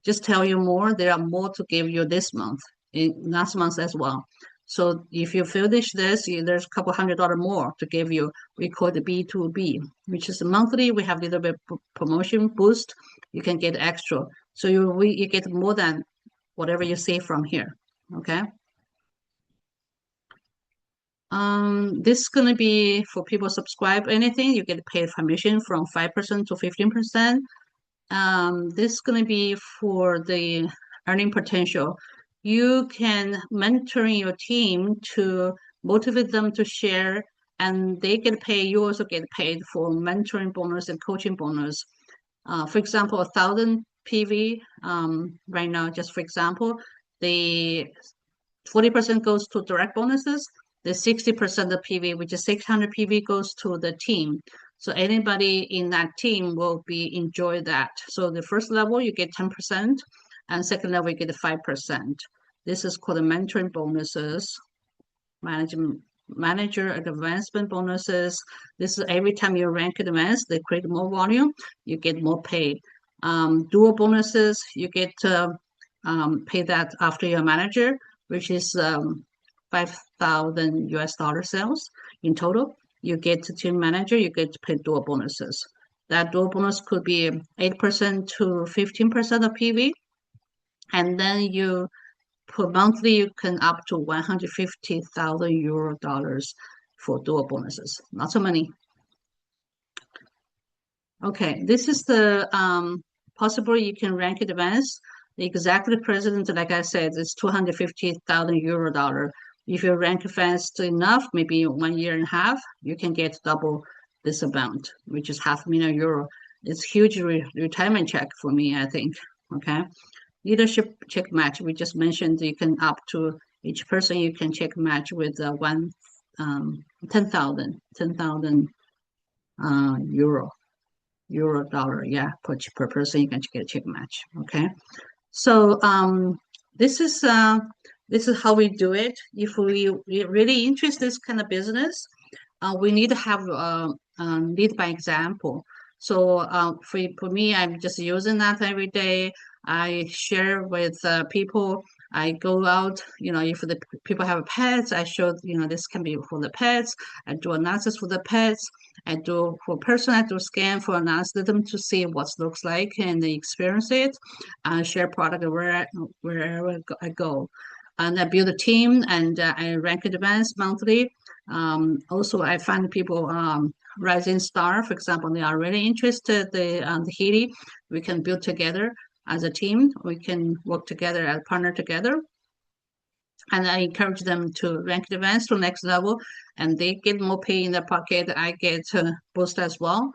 Just tell you more, there are more to give you this month, last month as well. So if you finish this, there's a couple $100 more to give you. We call it B2B, which is monthly. We have a little bit promotion boost. You can get extra. So you get more than whatever you save from here. Okay. This is gonna be for people subscribe anything. You get paid commission from 5% to 15%. This is gonna be for the earning potential. You can mentor your team to motivate them to share, and they get paid. You also get paid for mentoring bonus and coaching bonus. For example, 1,000 PV right now, just for example, the 40% goes to direct bonuses. The 60% of PV, which is 600 PV, goes to the team. So anybody in that team will enjoy that. So the first level, you get 10%. And second level, you get 5%. This is called the mentoring bonuses, manager advancement bonuses. This is every time you rank advanced, they create more volume, you get more pay. Dual bonuses, you get pay that after your manager, which is 5,000 US dollar sales in total. You get to team manager, you get to pay dual bonuses. That dual bonus could be 8% to 15% of PV. And then you per monthly you can up to 150,000 euro dollars for dual bonuses. Lots of money. Okay, this is the possible you can rank advance. The executive president, like I said, is 250,000 euro dollar. If you rank fast enough, maybe 1 year and a half, you can get double this amount, which is €500,000. It's huge retirement check for me, I think. Okay. Leadership check match, we just mentioned you can up to each person, you can check match with 10,000 euro dollar, yeah, per person you can get a check match. Okay. So this is how we do it. If we really interested in this kind of business, we need to have lead by example. So for me, I'm just using that every day. I share with people. I go out, if the people have pets, I show, this can be for the pets. I do analysis for the pets. I do for person, I do scan for analysis them to see what it looks like and they experience it. I share product wherever I go. And I build a team and I rank advanced monthly. Also, I find people rising star, for example, they are really interested in the Healy. We can build together as a team. We can work together as partner together. And I encourage them to rank advance to next level, and they get more pay in their pocket. I get boost as well.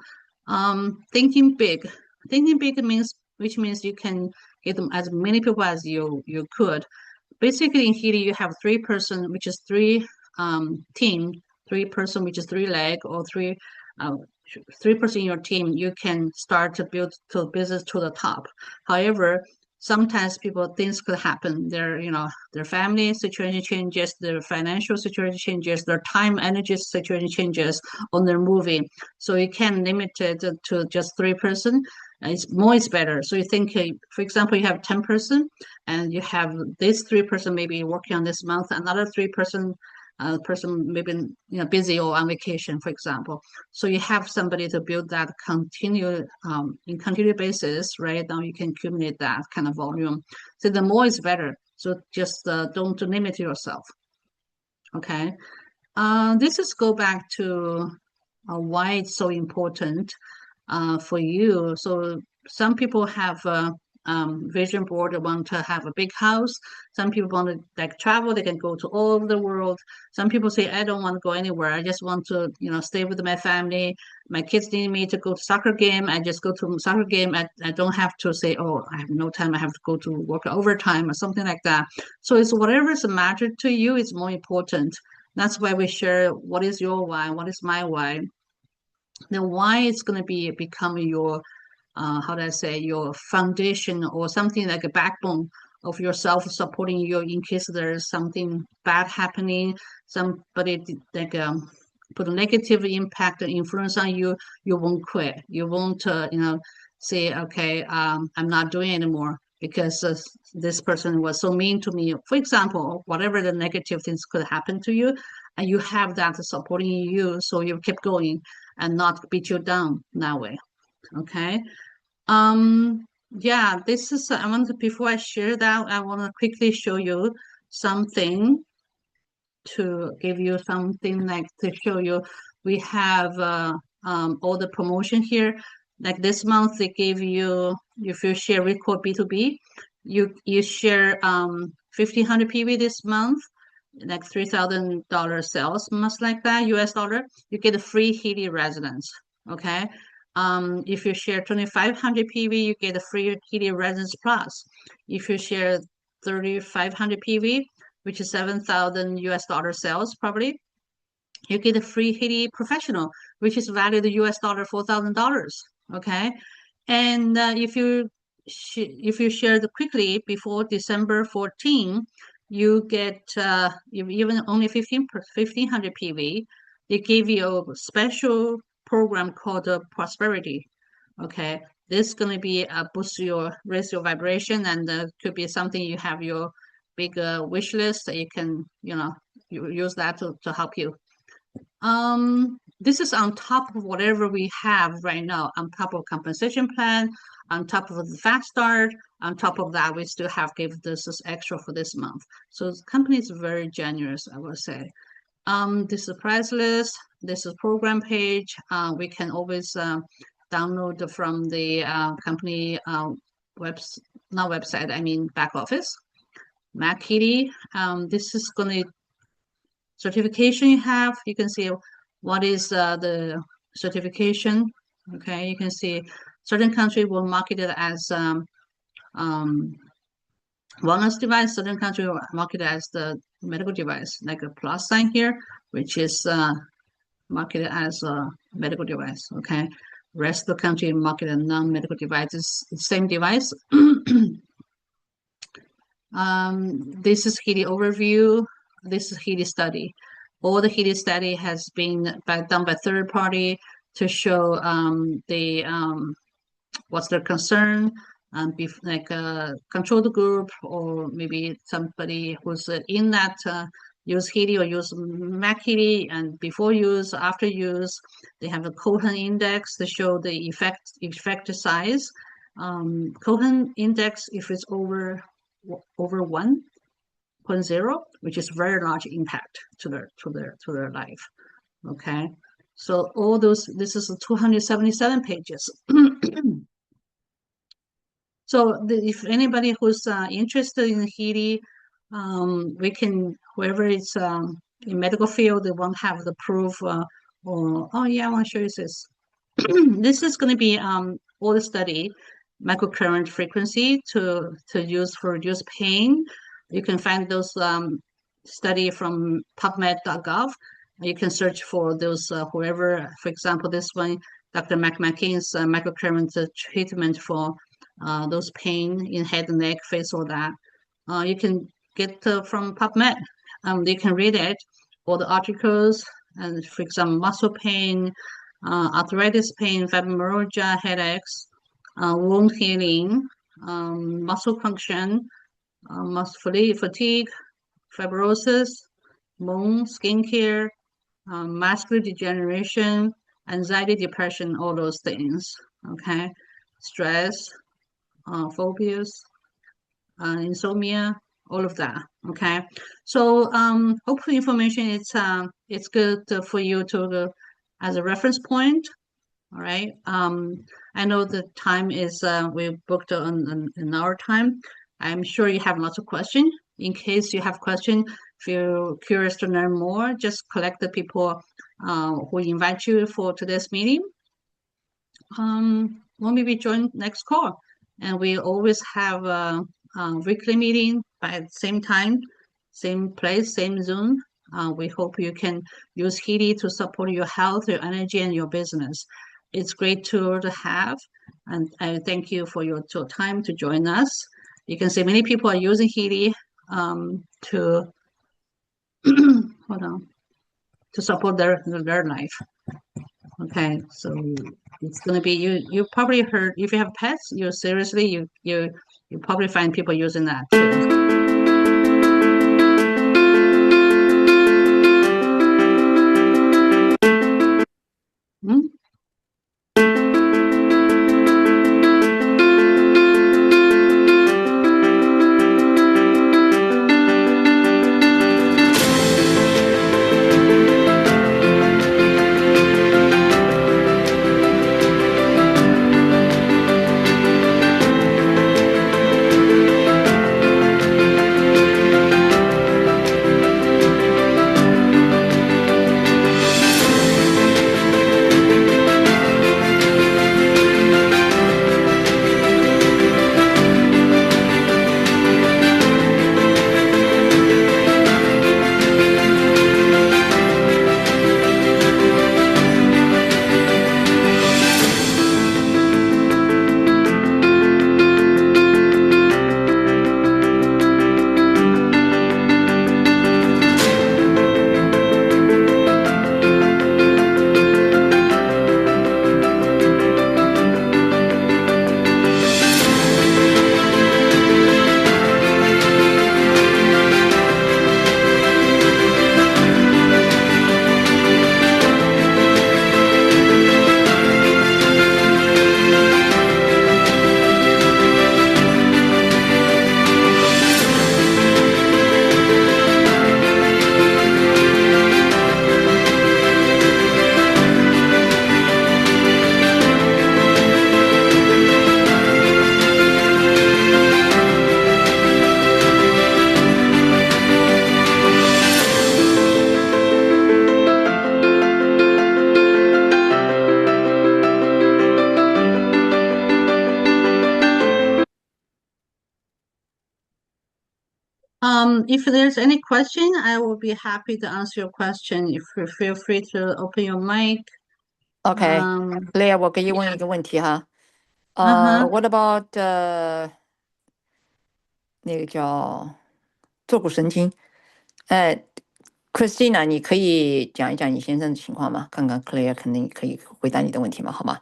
Thinking big which means you can get them as many people as you could. Basically, in Healy, you have 3-person, which is 3 team, 3-person, which is 3 leg, or 3-person in your team. You can start to build to business to the top. However, sometimes things could happen. Their family situation changes, their financial situation changes, their time, energy situation changes on their moving. So you can limit it to just 3 person. It's more is better. So you think, for example, you have 10 person, and you have this 3 person maybe working on this month, another 3 person maybe busy or on vacation, for example. So you have somebody to build that in continued basis, right? Now you can accumulate that kind of volume. So the more is better. So just don't limit yourself. Okay. This is go back to why it's so important for you. So some people have a vision board. They want to have a big house. Some people want to like travel. They can go to all over the world. Some people say, I don't want to go anywhere. I just want to, stay with my family. My kids need me to go to soccer game. I just go to soccer game. I don't have to say, oh, I have no time. I have to go to work overtime or something like that. So it's whatever's matter to you is more important. That's why we share what is your why, what is my why. The why is going to become your how do I say, your foundation or something like a backbone of yourself supporting you in case there's something bad happening, somebody like put a negative impact and influence on you. You won't quit. You won't say, okay, I'm not doing it anymore because this person was so mean to me. For example, whatever the negative things could happen to you, and you have that supporting you, so you keep going and not beat you down that way. Okay. Yeah, this is, before I share that, I want to quickly show you something to give you something like to show you. We have all the promotion here. Like this month, they gave you, if you share Record B2B, you share 1,500 PV this month, like $3,000 sales, much like that, US dollar, you get a free Healy residence. Okay. If you share 2,500 PV, you get a free Healy residence plus. If you share 3,500 PV, which is 7,000 US dollar sales probably, you get a free Healy professional, which is valued US dollar $4,000. Okay. And if you share the quickly before December 14, you get even only 1,500 PV. They give you a special program called Prosperity. Okay, this is going to be raise your vibration, and could be something you have your big wish list that you can you use that to help you. This is on top of whatever we have right now, on top of compensation plan, on top of the fast start, on top of that, we still have give this extra for this month. So the company is very generous, I will say. This is price list. This is program page. We can always download from the company not website, I mean back office. Mac Healy. This is going to certification you have. You can see what is the certification. Okay, you can see certain country will market it as wellness device, certain country will market it as the medical device, like a plus sign here, which is marketed as a medical device. Okay, rest of the country marketed non-medical devices, same device. This is Healy overview. This is Healy study. All the Healy study has been done by third party to show what's their concern, like control the group, or maybe somebody who's in that use Healy or use Mac Healy, and before use, after use, they have a Cohen index to show the effect size. Cohen index, if it's over 1.0, which is very large impact to their life. Okay, so all those, this is 277 pages. So if anybody who's interested in Healy, we can, whoever is in medical field, they won't have the proof, or, oh yeah, I want to show you this. This is going to be all the study, microcurrent frequency to use for reduce pain. You can find those study from PubMed.gov. You can search for those, whoever, for example, this one, Dr. McMakin's microcurrent treatment for those pain in head, neck, face, all that. You can get from PubMed. You can read it, all the articles, and for example, muscle pain, arthritis pain, fibromyalgia, headaches, wound healing, muscle function, muscle fatigue, fibrosis, bone, skincare, macular degeneration, anxiety, depression, all those things. Okay, stress, phobias, insomnia, all of that. Okay, so hopefully information it's good for you to as a reference point. All right. I know the time is we booked on an hour time. I'm sure you have lots of questions. In case you have questions, if you're curious to learn more, just collect the people who invite you for today's meeting. Well, maybe join next call. And we always have a weekly meeting by the same time, same place, same Zoom. We hope you can use Healy to support your health, your energy, and your business. It's great tool to have, and I thank you for your time to join us. You can see many people are using Healy to hold on to support their life. Okay, so it's gonna be you probably heard if you have pets, you seriously you probably find people using that too. Hmm? If there's any question, I will be happy to answer your question. If you feel free to open your mic. OK，Claire，我可以问 Yeah. 一个问题哈。Uh-huh. What about 那个叫坐骨神经？Christina，你可以讲一讲你先生的情况吗？看看 Claire 肯定可以回答你的问题吗？好吗？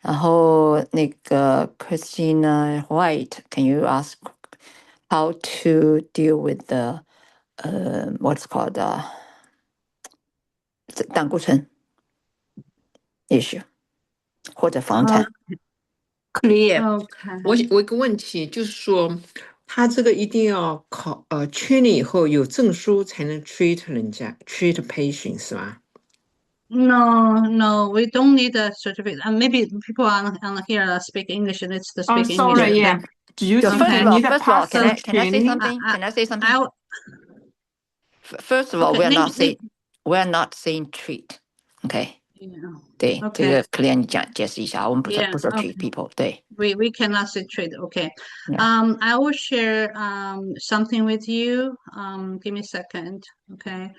然后那个 Christina White，can you ask how to deal with the what's called 胆固醇 issue 或者房产？ Clear， Okay. 我有一个问题，就是说，他这个一定要圈了以后有证书才能 treat 人家 treat patient 是吧？ No, we don't need a certificate. And maybe people on here speak English. Let's speak English. Sorry, yeah. Do you So think first I of all, need a pass can I say training? something? Can I say something? I First of all, Okay, we're not saying treat. OK， yeah. 对， Okay. 这个 Claire 你解释一下，我们不是 Yeah, 不是 okay. treat people， 对。We cannot say trade. Okay. Yeah. I will share something with you. Give me a second. Okay.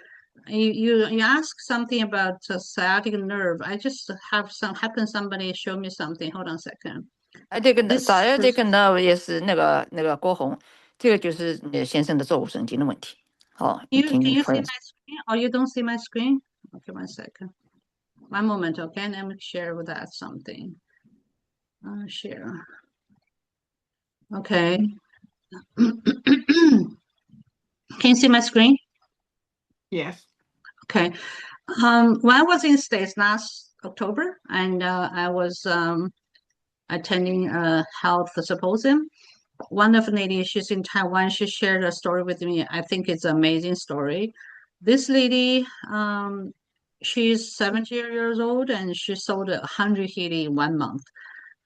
You ask something about sciatic nerve. I just have somebody show me something. Hold on a second. 这个This 早上这 person- 个呢也是那个郭红，这个就是你先生的坐骨神经的问题。哦， Can 听 you 你 see 说 my screen? Or you don't see my screen? Okay, 1 second. One moment, okay? Let me share with that something. Share. Okay. Can you see my screen? Yes. Okay. When I was in States last October, and I was attending a health symposium. One of the ladies, she's in Taiwan, she shared a story with me. I think it's an amazing story. This lady, she's 70 years old, and she sold 100 Healy in 1 month.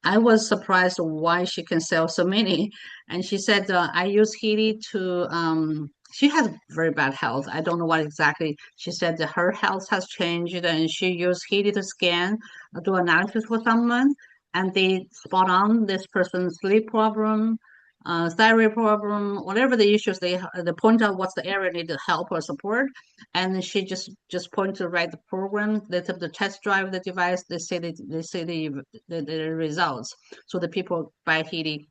I was surprised why she can sell so many. And she said, I use Healy to, she has very bad health. I don't know what exactly. She said that her health has changed and she used Healy to scan, do analysis for someone. And they spot on this person's sleep problem, thyroid problem, whatever the issues they point out what's the area needed help or support, and she just point to write the program. They have the test drive the device. They say the results, so the people buy Healy,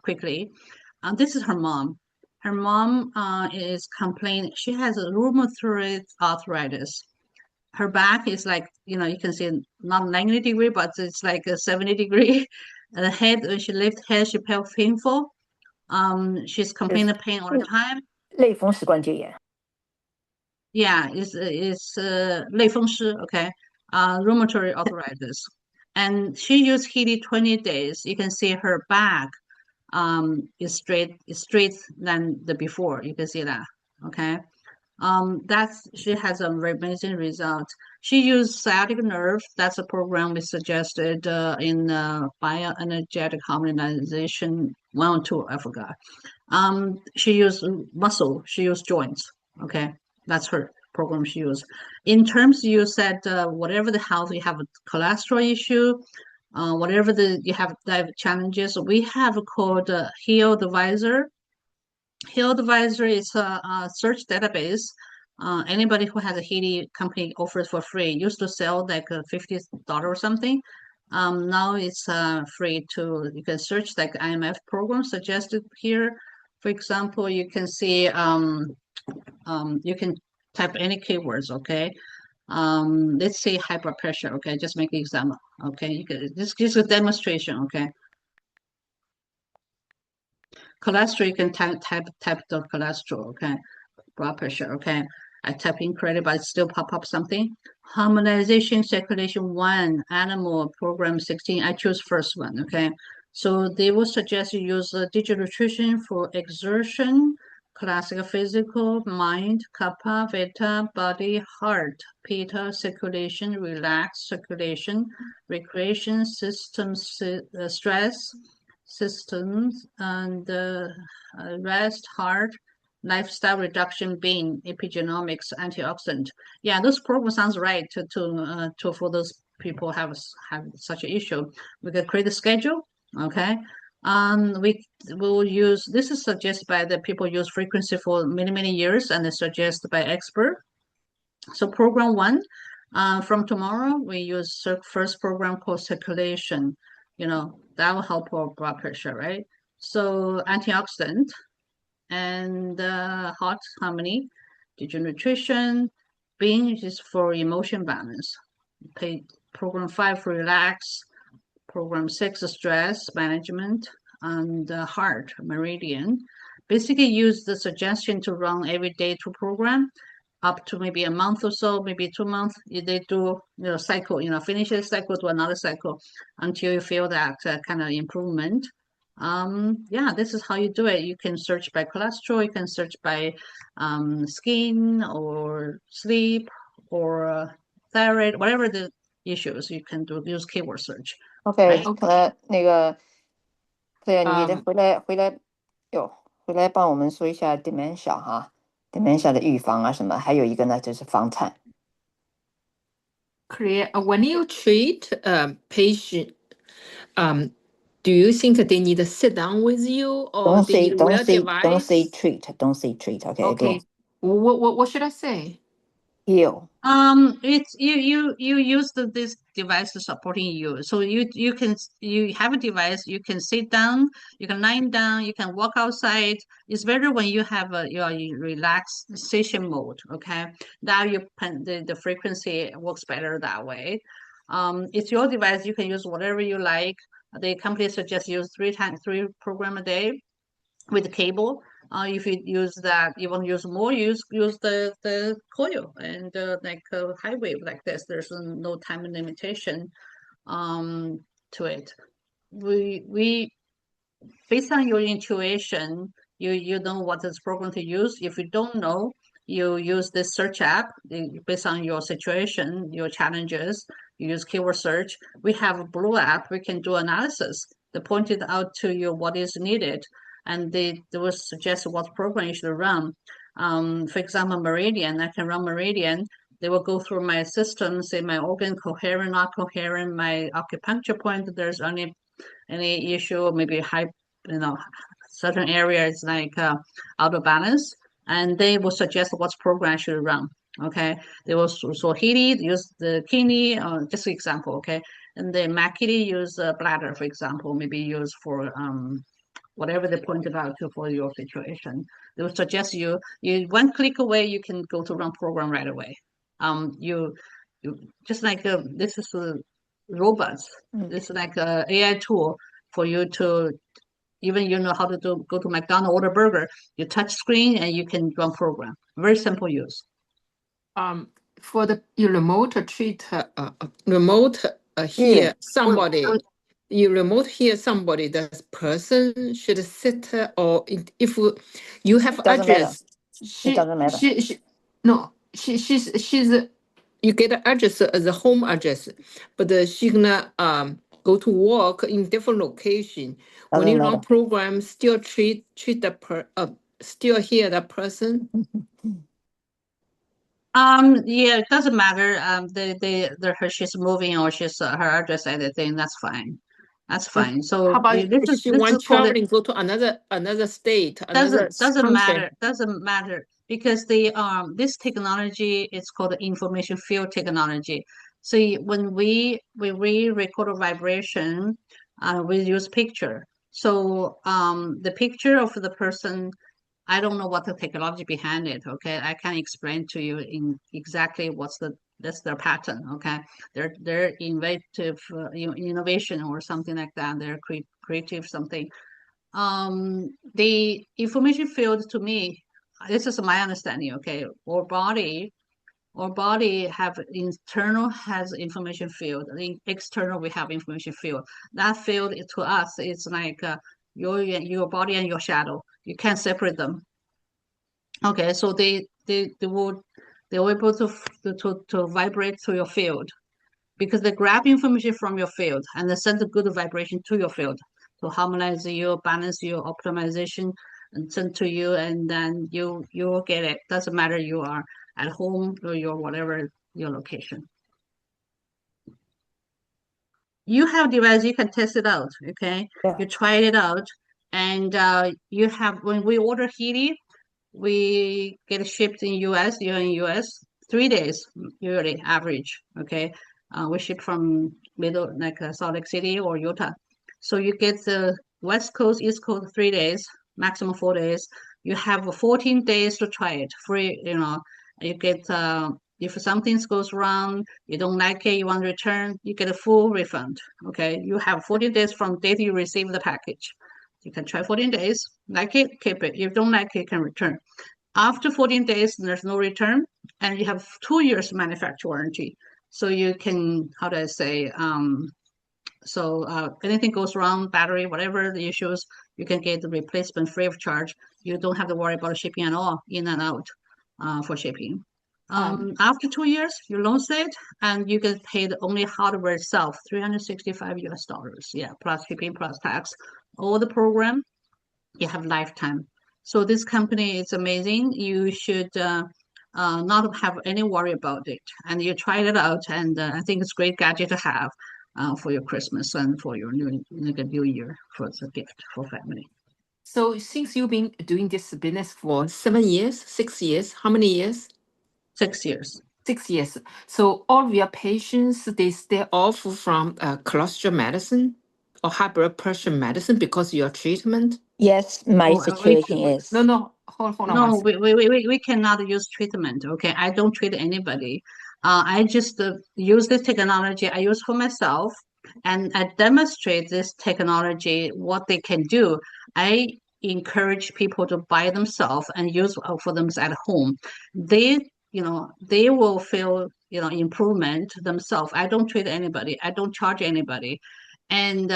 quickly. This is her mom. Her mom is complaining. She has a rheumatoid arthritis. Her back is like, you can see not 90-degree, but it's like a 70-degree. And the head, when she lift head, she felt painful. She's complaining of pain all the time. 类风湿关节炎。 Yeah, it's 类风湿, okay, rheumatoid arthritis. And she used Healy 20 days. You can see her back is straight than the before. You can see that, okay. She has a very amazing result. She used sciatic nerve. That's a program we suggested in bioenergetic harmonization 1 or 2, I forgot. She used muscle. She used joints. Okay, that's her program she used. In terms, you said whatever the health, you have a cholesterol issue, whatever you have challenges, we have called Healed Advisor. Healed Advisor is a search database. Anybody who has a Healy company offers for free. Used to sell like $50 or something. Now it's free you can search like IMF program suggested here. For example, you can see you can type any keywords, okay? Let's say high blood pressure, okay? Just make an example, okay? This gives a demonstration, okay? Cholesterol, you can type the cholesterol, okay? Blood pressure, okay? I type in credit, but it still pop up something. Harmonization, circulation 1, animal, program 16. I choose first one, okay? So they will suggest you use digital nutrition for exertion, classical physical, mind, kappa, vata, body, heart, pitta, circulation, relax, circulation, recreation, system, stress, systems, and rest, heart, lifestyle reduction, being epigenomics, antioxidant. Yeah, this program sounds right to for those people have such an issue. We can create a schedule, okay. We will use, this is suggested by the people use frequency for many years, and it's suggested by expert. So program 1, from tomorrow we use first program called circulation. That will help our blood pressure, right? So antioxidant and heart harmony, digital nutrition, being is for emotion balance. Program 5 for relax, program 6 stress management, and heart meridian. Basically use the suggestion to run every day to program up to maybe a month or so, maybe 2 months. They do cycle, finish a cycle to another cycle until you feel that kind of improvement. Yeah, this is how you do it. You can search by cholesterol, you can search by skin or sleep or thyroid, whatever the issues, you can use keyword search. OK， OK 可能那个 Claire， 你得嗯回来帮我们说一下 dementia 哈，dementia 的预防啊什么，还有一个呢就是房产。Claire, when you treat a patient, do you think they need to sit down with you or Don't they say need don't wear say don't say device? treat, don't say treat. OK， Okay. What should I say? heal It's you use this device supporting you. So you have a device. You can sit down. You can lie down. You can walk outside. It's better when you have your relaxation mode. Okay, that the frequency works better that way. It's your device. You can use whatever you like. The company suggests use three program a day with the cable. If you use that, you want to use more, use the coil and like high wave like this. There's no time limitation to it. We based on your intuition, you know what this program to use. If you don't know, you use this search app based on your situation, your challenges. You use keyword search. We have a blue app. We can do analysis. They pointed out to you what is needed, and they will suggest what program you should run. For example, Meridian. I can run Meridian. They will go through my system, say my organ coherent, not coherent, my acupuncture point. There's any issue, maybe high, certain areas like out of balance, and they will suggest what program I should run. Okay, they will so Healy use the kidney, just an example. Okay, and the McKinney use bladder, for example, maybe use for whatever they pointed out to for your situation. They will suggest you one click away, you can go to run program right away. You just like this is robots. This is like a AI tool for you to even how to go to McDonald's, order burger. You touch screen and you can run program. Very simple use. For the remote treat, remote hear somebody. You remote hear somebody. The person should sit, or if you have address, It doesn't matter. she's you get the address as a home address, but she gonna go to work in different location. When you run program, still treat still hear the person. Yeah, it doesn't matter. She's moving or she's her address anything. That's fine. That's fine. So how about this she is want called traveling, go to another state, another doesn't country? matter because this technology is called information field technology. See, when we record a vibration, we use picture. So the picture of the person, I don't know what the technology behind it. Okay, I can't explain to you in exactly that's their pattern. Okay, they're innovative innovation or something like that. They're creative something. The information field to me, this is my understanding. Okay, our body have internal has information field. The external we have information field. That field to us it's like your body and your shadow. You can't separate them. Okay, so they're able to vibrate to your field because they grab information from your field and they send a good vibration to your field to harmonize you, balance you, optimization, and send to you, and then you will get it. Doesn't matter you are at home or you're whatever your location. You have device, you can test it out. Okay, you try it out, and you have when we order Healy. We get shipped in US, you're in US, 3 days, usually average, okay? We ship from middle, like Salt Lake City or Utah. So you get the West Coast, East Coast, 3 days, maximum 4 days. You have 14 days to try it, free, you get, if something goes wrong, you don't like it, you want to return, you get a full refund, okay? You have 14 days from date you receive the package. You can try 14 days, like it, keep it. If you don't like it, you can return. After 14 days, there's no return, and you have 2 years manufacturer warranty. So you can, how do I say, anything goes wrong, battery, whatever the issues, you can get the replacement free of charge. You don't have to worry about shipping at all, in and out for shipping. After 2 years, you lose it, and you get paid only hardware itself, $365. Yeah, plus shipping, plus tax. All the program, you have lifetime. So this company is amazing. You should not have any worry about it. And you tried it out, and I think it's a great gadget to have for your Christmas and for your new year for a gift for family. So since you've been doing this business for 7 years, 6 years, how many years? 6 years. 6 years. So all of your patients, they stay off from cholesterol medicine or high blood pressure medicine because your treatment? Yes, my Oh, situation is. No, hold on No, one second. we cannot use treatment. Okay, I don't treat anybody. I just use this technology I use for myself, and I demonstrate this technology what they can do. I encourage people to buy themselves and use for them at home. They, they will feel, improvement themselves. I don't treat anybody. I don't charge anybody, and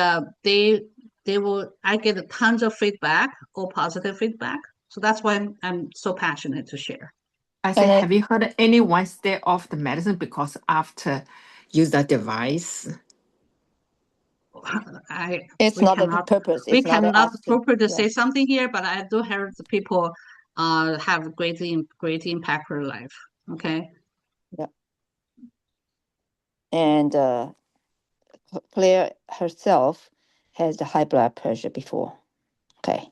they will. I get tons of feedback or positive feedback. So that's why I'm so passionate to share. I say, And have you heard anyone stay off the medicine because after use that device? it's We not the cannot purpose. we It's not cannot asking. appropriate to Yeah. say something here, but I do hear the people have great impact for life. Okay. Yeah. And Claire herself has the high blood pressure before. Okay.